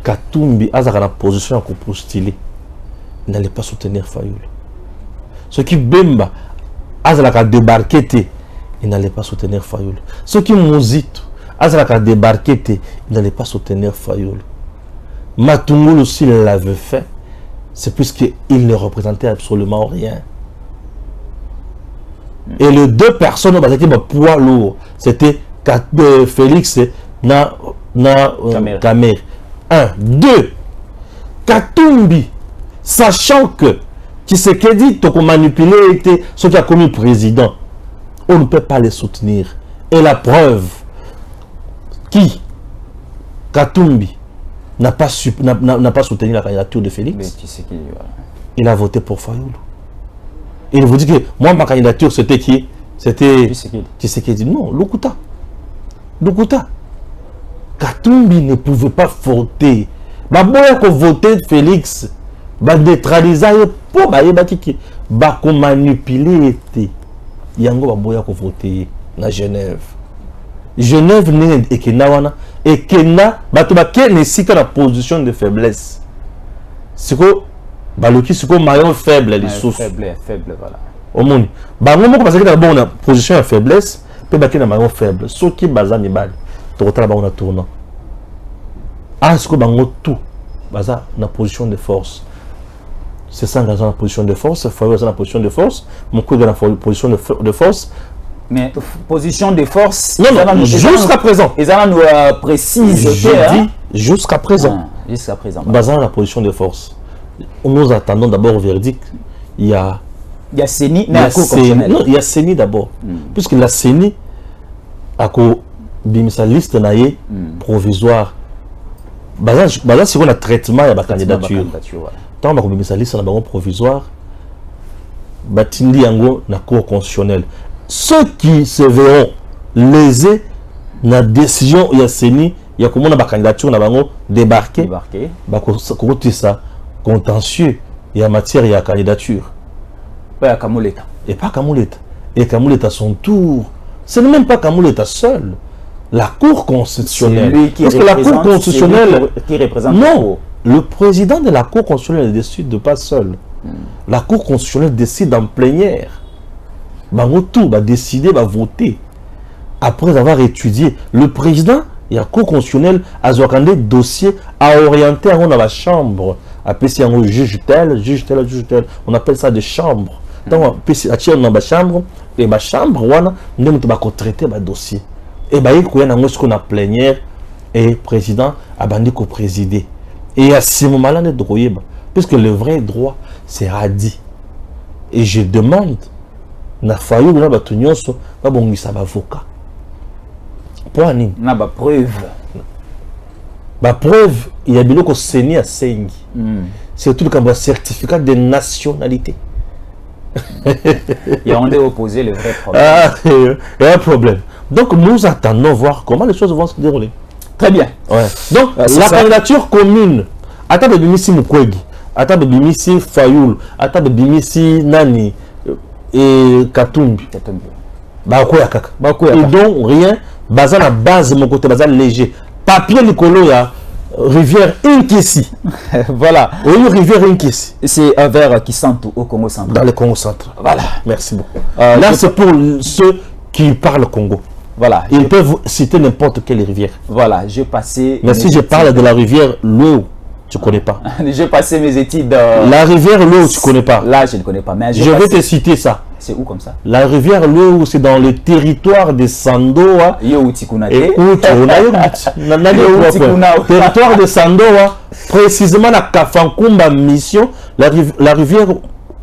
Katumbi a la position à postuler. N'allait pas soutenir Fayoul. Ceux qui Bemba a débarqué, il n'allait pas soutenir Fayoul. Ceux qui Mouzito a débarqué, il n'allait pas soutenir Fayoul. Matungulu, s'il l'avait fait, c'est puisqu'il ne représentait absolument rien. Et les deux personnes qui avaient poids lourd, c'était Félix na Kamer. 1. 2. Katumbi, sachant que Tshisekedi, tu as manipulé ce qui a commis président. On ne peut pas les soutenir. Et la preuve, qui Katumbi n'a pas soutenu la candidature de Félix. Il a voté pour Fayoul. Il vous dit que moi, ma candidature, c'était qui? C'était Tshisekedi. Non, Lukuta. Katumbi ne pouvait pas voter. Baboya ko voter Félix. Ba neutraliser pour ba ko manipuler été yango baboya ko voter na Genève. Genève n'est ekena ekena bato ba kene sika na position de faiblesse. Siko baloki siko maillon faible les sous faible voilà. Au monde bango moko parce que na bon position de faiblesse pe ba kene maillon faible soki baza mibali to kotala ba on a tournant. Ah siko bango tout baza na position de force. c'est ça dans la position de force, Fayoul dans la position de force, mon coup dans la position de force. Mais position de force. Non, jusqu'à présent. Ils allons nous préciser. Je dis jusqu'à présent. Jusqu'à présent. Basant la position de force. Nous attendons d'abord au verdict. Il y a CENI, mais il y a CENI d'abord. Puisque la CENI a sa liste provisoire. Basant sur le traitement de la candidature. Tant que sa liste provisoire, batindi yango na cour constitutionnelle. Ceux qui se verront lésés na décision il y a CENI, il y a comment la candidature na bango débarquer. Ça contentieux il y a matière il y a candidature. Pas Kamuleta. Et pas Kamuleta. Et Kamuleta à son tour. Ce n'est même pas Kamuleta seul. La Cour constitutionnelle. Parce que la Cour constitutionnelle qui représente. Non, le président de la Cour constitutionnelle décide de pas seul. La Cour constitutionnelle décide en plénière. Bango tout va décider, va voter. Après avoir étudié, le président et la Cour constitutionnelle a un dossier à orienter dans la chambre. Appelé un juge tel, juge tel, juge tel. On appelle ça des chambres. Donc, dans la chambre, et la chambre, on a traité le dossier. Et il y a ce qu'on a plénière et le président a bandé qu'au présider. Et à ce moment-là, puisque le vrai droit, c'est radis. Et je demande, na Fayoul na batunyoso, na bongisa avocat. Pour ani. Na ba preuve. Ba preuve, il y a biloko CENI à Sengi. C'est tout comme un certificat de nationalité. Il y a un opposé le vrai problème. Ah, il y a un problème. Donc nous attendons voir comment les choses vont se dérouler. Très bien. Ouais. Donc la candidature commune. Attends de Bimissi Mukwege, attends de Bimissi Fayoul, attends de Bimissi Nani et Katumbi. Et donc rien, basé la base mon côté basé léger. Papier Nicolo ya rivière Inkesi. Voilà. Oui, rivière Inkesi. C'est vers Kisantu au Congo central. Dans le Congo central. Voilà. Merci beaucoup. Là c'est pour ceux qui parlent Congo. Voilà. Ils peuvent citer n'importe quelle rivière. Voilà, j'ai passé. Mais si je parle de la rivière Loué, tu ne connais pas. J'ai passé mes études. La rivière Loué, tu ne connais pas. Là, je ne connais pas. Mais je vais te citer ça. C'est où comme ça? La rivière Loué, c'est dans le territoire de Sandoa. Territoire de Sandoa, précisément la Kafankumba mission. La rivière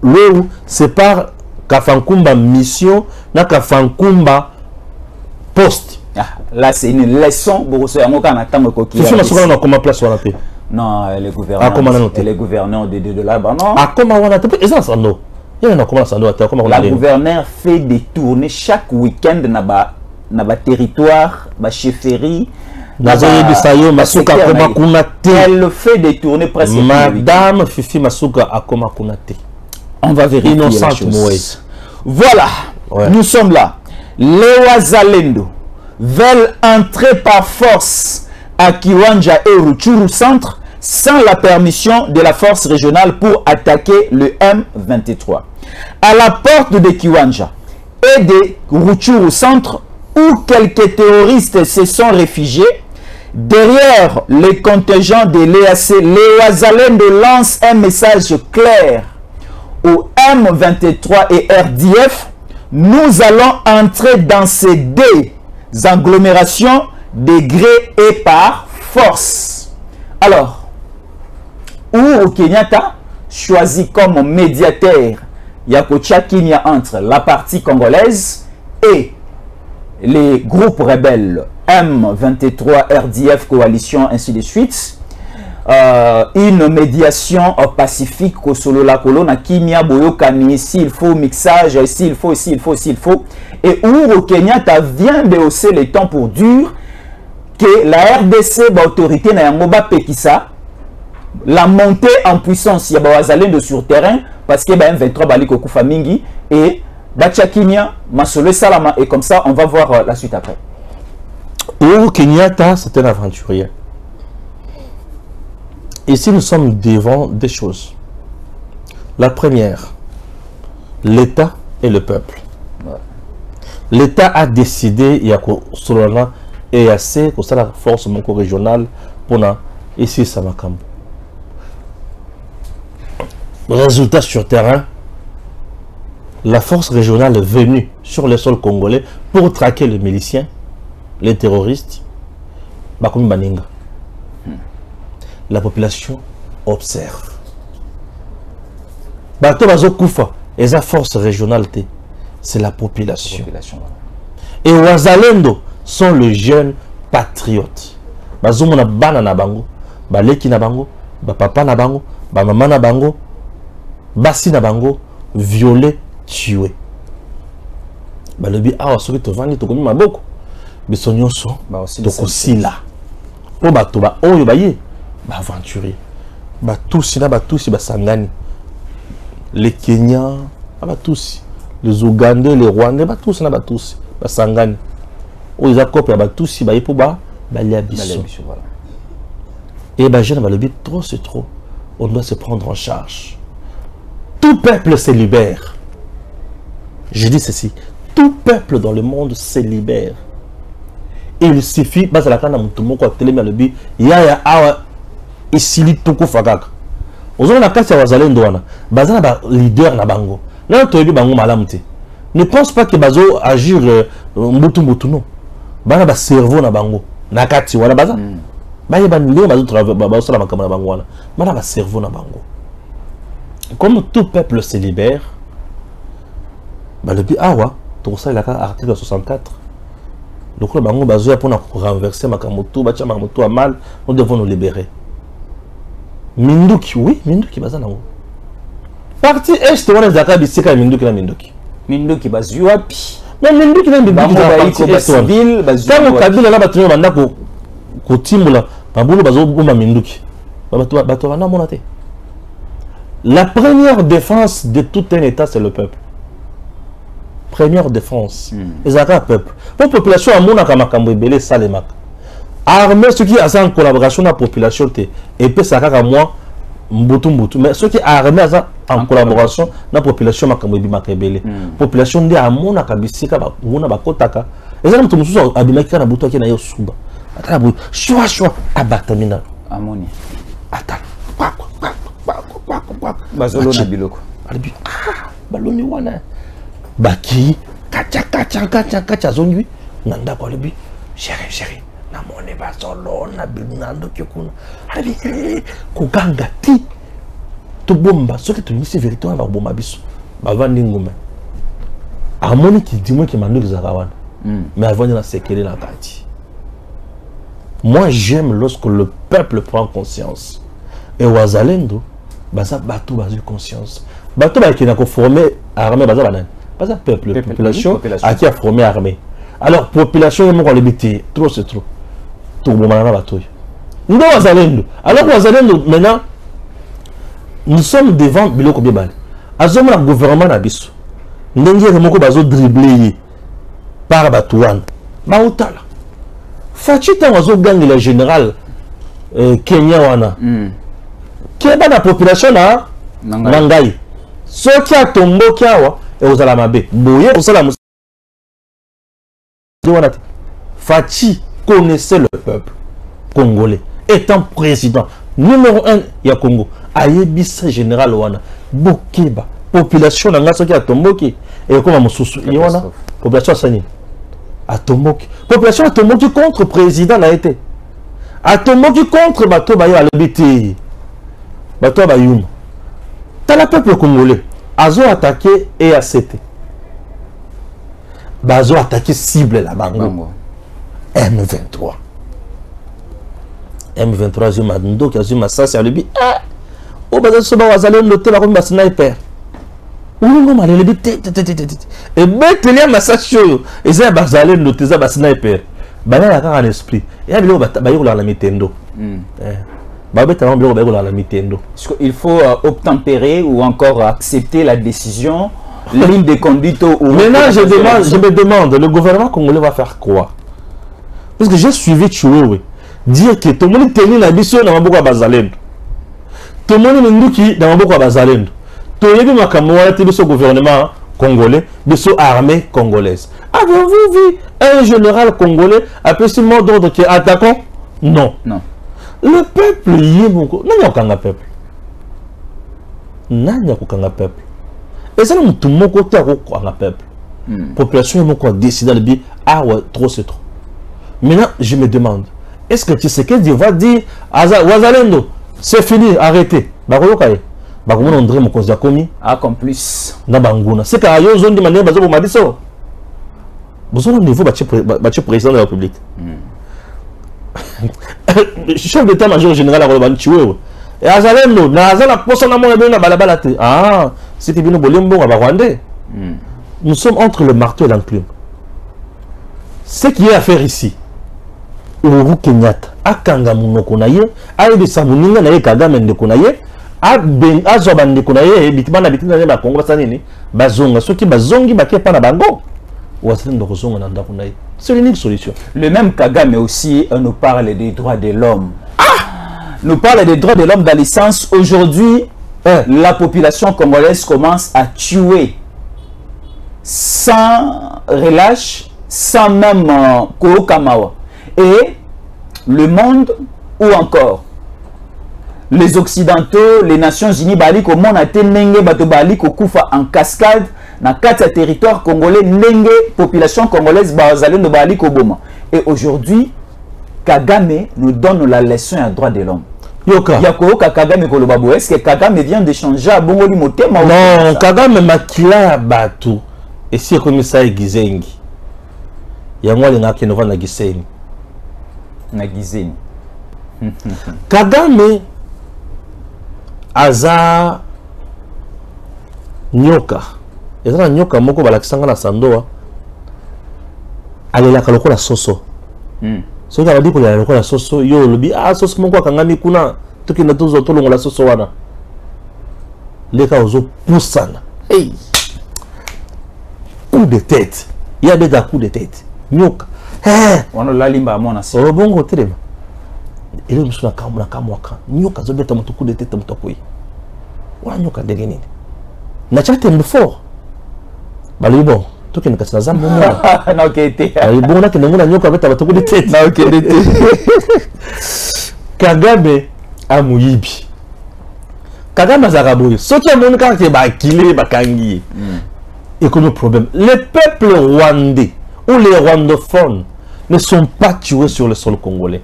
Loué sépare Kafankumba mission na Kafankumba poste. Là, c'est une leçon pour ceux qui ont comment place non, les gouverneurs de là-bas, non. La gouverneur fait des tournées chaque week-end dans le territoire, dans la chefferie. Elle fait des tournées presque. Madame Fifi Masuka Akoma Kunate. On va vérifier la chose. Voilà, ouais. Nous sommes là. Les Wazalendo veulent entrer par force à Kiwanja et Rutshuru centre sans la permission de la force régionale pour attaquer le M23. À la porte de Kiwanja et de Rutshuru centre où quelques terroristes se sont réfugiés, derrière les contingents de l'EAC, les Wazalendo lancent un message clair au M23 et RDF. Nous allons entrer dans ces deux agglomérations de gré et par force. Alors, Uhuru Kenyatta choisit comme médiateur Yakocha Kinya entre la partie congolaise et les groupes rebelles M23, RDF, coalition, ainsi de suite. Une médiation pacifique au solo la colonne Kimia Boyokani, s'il faut mixage, s'il faut. Et Uhuru Kenyatta vient de hausser les temps pour dire que la RDC, l'autorité na yangoba pekisa, la montée en puissance, il y a Wazalendo sur terrain, parce que M23 bali kokufa mingi, et Bacha Kimia, Masolo Salama, et comme ça, on va voir la suite après. Uhuru Kenyatta, c'est un aventurier. Ici, nous sommes devant des choses. La première, l'État et le peuple. Ouais. L'État a décidé, il y a Solana et assez, que ça la force régionale pour ici Samakambo. Résultat sur terrain, la force régionale est venue sur le sol congolais pour traquer les miliciens, les terroristes. Bakoumi Baninga. La population observe. Bato Bazo Koufa, et sa force régionale, c'est la population. Et Wazalendo sont les jeunes patriotes. Bazo Mona Bana Nabango, Baleki Nabango, Papa Nabango, Maman Nabango, Bassi Nabango, violé, tué. Balobi awa soki tovandi tokomi maboko biso nyonso tokosila po bato ba oyo baye ba aventurier batusi na batusi basangani les Kenyans batusi les Ougandais les Rwandais batusi na batusi basangani oyo za kopia batusi baye po ba balia biso et ba jeune balobi trop c'est trop, on doit se prendre en charge. Tout peuple se libère. Je dis ceci, tout peuple dans le monde se libère. Il suffit, parce que la canne il y a awa ici toko fagaka. Ozona na kati ya wazalendo wana, bazana ba leader na bango. Na toyebi bango malamu te. Ne pense pas que bazo agir mbutu non. Bana ba cerveau na bango. Na kati wana baza. Ba yeba ndenge bazo travailler ba sala makambo na bango wana. Bana ba cerveau na bango. Comme tout peuple se libère, bah le awa, tout ça il a article 64. Donc le bango bazo pour renverser makamoto, bacha makamoto a mal, nous devons nous libérer. Minduki, oui, Minduki baza nango. Parti est on a zaka bisika Minduki na Minduki. Minduki bazu wapi? Mais Minduki na Minduki ba civil bazu. Tango kabila na batu banda ko timula, babulu bazo boma Minduki. Bato bana monate. La première défense de tout un État, c'est le peuple. Première défense. Les Arabes peuple. Pour la population, à mon akamakambou belé salemak. Armée, ceux qui sont en collaboration avec la population, et puis ça a moi, mbutu. Mais ceux qui armés en collaboration avec la population, makambou belé. Population de à mon akabisika, mon abakotaka. Les Arabes sont tous abimaka na butu qui na yo suba. Attends, choix, abatamina. Amoni. Attends. Bazolo na biloko alibi baloni wana baki kacha zongi nanda ko alibi chéri na mone bazolo na binando kyokuna alibi kuganga ti to bomba soki to nisi vérité va bomba biso bavandi ngoma amoni ki dimo ki mando zaka wana mais avant de la sécurité la kati. Moi j'aime lorsque le peuple prend conscience et wazalendo baza bato bazu conscience bato ba qui n'a formé armée baza banane baza peuple population à qui a formé armée alors population yemo ko lebiti trop c'est trop tout bomana na bato ndo wazalendo alors wazalendo maintenant nous sommes devant biloko bibale azoma na gouvernement na biso ndenge moko bazo dribbler par bato wana ba utala fachi ta wazo gangi le général Kenya wana Keba na population na Nangai. Ce qui a tombé kiawa et aux alamabe. Boye au salam. Fachi connaissait le peuple congolais. Étant président numéro 1 ya Congo, ayebisa général wana Bokeba. Population na ngaso qui a tombé et comme mususu yona population sani. A tombé. Population a tombé contre président na été. A tombé contre bato ba ya lebiti. Bato Bayum. T'as le peuple congolais. Azo attaqué et accepté. Bazo attaqué cible la bango. M23. M23 zuma ndo qui zuma ça c'est le bi. O bazo soba wazale noter la comme sniper. Ou mal le bi et betelia massacre et ça bazale noter ça sniper. Bana la ka en esprit. Et abilo bayo la mitendo. Il faut obtempérer ou encore accepter la décision, ligne de conduite. Maintenant, je me demande, le gouvernement congolais va faire quoi? Parce que j'ai suivi Choué, dire que tout le monde tenait la mission dans Maboko Bazalendo. Tout le monde est dans Maboko Bazalendo. Tout le monde est dans le gouvernement congolais, de son armée congolaise. Avez-vous vu un général congolais appelé ce mot d'ordre qui est attaquant? Non. Non. Le peuple y est mon non, il y a aucun peuple. nani akokanga peuple ezala mutu moko te akokanga peuple population moko a décidé de dire ah ouais trop c'est trop. Maintenant je me demande est-ce que Tshisekedi va dire Wazalendo c'est fini arrêtez bakoyoka ye bakomona André Mokonzi akomi accomplice na banguna c'est ka yo zondi manière bazo bomba biso besoin au niveau bache président de la République chef d'état-major général Akoloba Nchiwewe et Azalendo na azala poso na mona bena balabala te ah c'est que bino bolembo ba Rwandais. Nous sommes entre le marteau et l'enclume. Ce qui est à faire ici, Uhuru Kenyatta, Akanga Munoko naye, Aïe Samuninga naye Kagame ndeko naye, Azoba ndeko naye, Bitmana Bitina naye Bakongo basanini, Bazonga, ceux qui bazongi baké pa na bango, ou asen ndoko zonga na ndako naye. C'est l'unique solution. Le même Kagame aussi nous parle des droits de l'homme. Nous parle des droits de l'homme dans le sens aujourd'hui, la population congolaise commence à tuer sans relâche, sans même Kookamawa. Et le monde, ou encore les Occidentaux, les Nations Unies, Bali, comme on a tenenge bato Bali, Kokufa en cascade, dans 4 territoires congolais, nenge, population congolaise, Bazalen de Bali, Koboma. Et aujourd'hui, Kagame nous donne la leçon à droit de l'homme. Yako Kagame Kolobabo, est-ce que Kagame vient de changer à Bongoli Motema? Non, Kagame makila batu. Et si il comme ça, Gizengi. Il y a moi qui ne va pas Gizengi. Kagame aza nyoka. Ezana nyoka moko balakisanga na sandoa. Alela kaloko la soso. So ka badi ko la kaloko la soso yo lobi ah soso moko akangami kuna toki na tozo tolongo la soso wana. Leka ozo pusana. Hey. Coup de tête. Il y a des coups de tête. Nyoka. On a limba mona si. Oh bongo telema. Ele musu na kamwaka. Nyoka zo beta mutu coup de tête mutu koyi. Wa nyoka ndenge nini? Na chate fort. Bali bon, toki nakasina zambo mona. Na okete. Bali bon na kenengo na nyoka beta mutu coup de tête. Na okete. Kagame amuyibi. Kagame zagaboyo. Soki amoni kaka ba kile bakangi. Et que le problème, les peuples rwandais ou les rwandophones ne sont pas tués sur le sol congolais.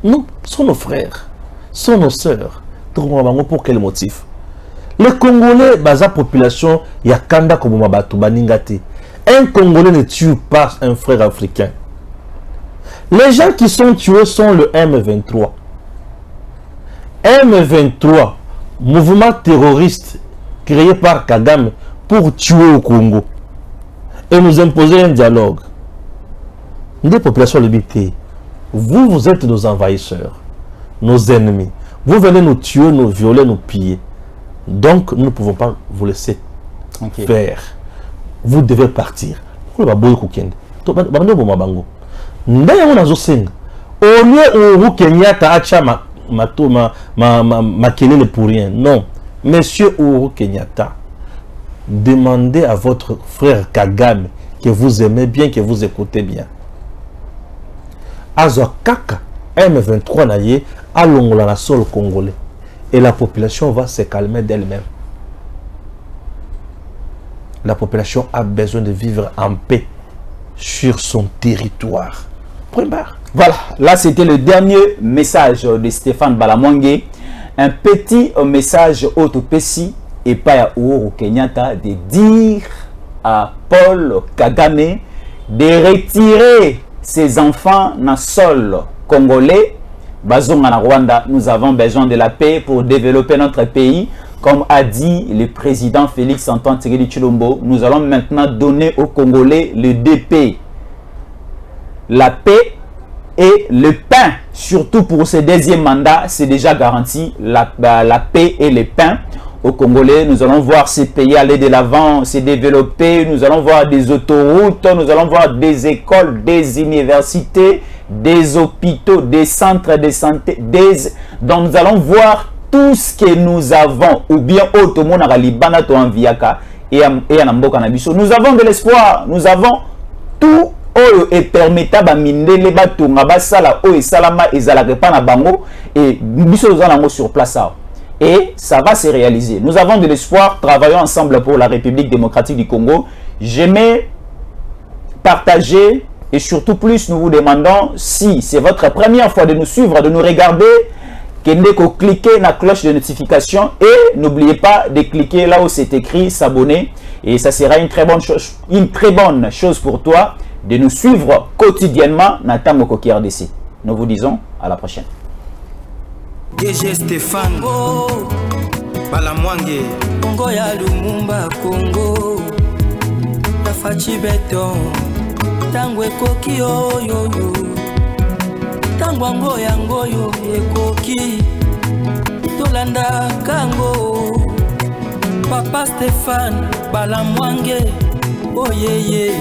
Non, ce sont nos frères, ce sont nos sœurs. Pour quel motif? Les Congolais, basa population, yakanda comme batu baningati. Un Congolais ne tue pas un frère africain. Les gens qui sont tués sont le M23. M23, mouvement terroriste créé par Kagame pour tuer au Congo et nous imposer un dialogue. Des populations limitées. Vous êtes nos envahisseurs, nos ennemis. Vous venez nous tuer, nous violer, nous piller. Donc, nous ne pouvons pas vous laisser faire. Vous devez partir. Au lieu où Kenyatta a makelele pour rien. Non. Monsieur Uhuru Kenyatta, demandez à votre frère Kagame que vous aimez bien, que vous écoutez bien. Azokaka M23 naye alongola na sol congolais et la population va se calmer d'elle-même. La population a besoin de vivre en paix sur son territoire. Point barre. Voilà, là c'était le dernier message de Stéphane Balamwangé. Un petit message autopécie et pas à Uhuru Kenyatta de dire à Paul Kagame de retirer ses enfants dans le sol congolais. Bazonga na Rwanda, nous avons besoin de la paix pour développer notre pays. Comme a dit le président Félix Antoine Tshisekedi Tshilombo, nous allons maintenant donner aux Congolais le DP. La paix et le pain, surtout pour ce deuxième mandat, c'est déjà garanti. La paix et le pain. Aux Congolais, nous allons voir ces pays aller de l'avant, se développer, nous allons voir des autoroutes, nous allons voir des écoles, des universités, des hôpitaux, des centres de santé, donc nous allons voir tout ce que nous avons, ou bien nous avons de l'espoir, nous avons tout et permettant les bateaux, et salama et zalakepa na bango et biso sur place. et ça va se réaliser. Nous avons de l'espoir, travaillons ensemble pour la République démocratique du Congo. J'aimais partager et surtout plus, nous vous demandons, si c'est votre première fois de nous suivre, de nous regarder, cliquez la cloche de notification et n'oubliez pas de cliquer là où c'est écrit s'abonner et ça sera une très bonne chose pour toi de nous suivre quotidiennement dans Tango Koki RDC. Nous vous disons à la prochaine. DG Stéphane Balamwange Congo ya Lumumba Congo Tafachi Beton Tango Koki yo Tango Ango Yango yo Koki Tolanda Kango Papa Stéphane Balamwange oh yeah yeah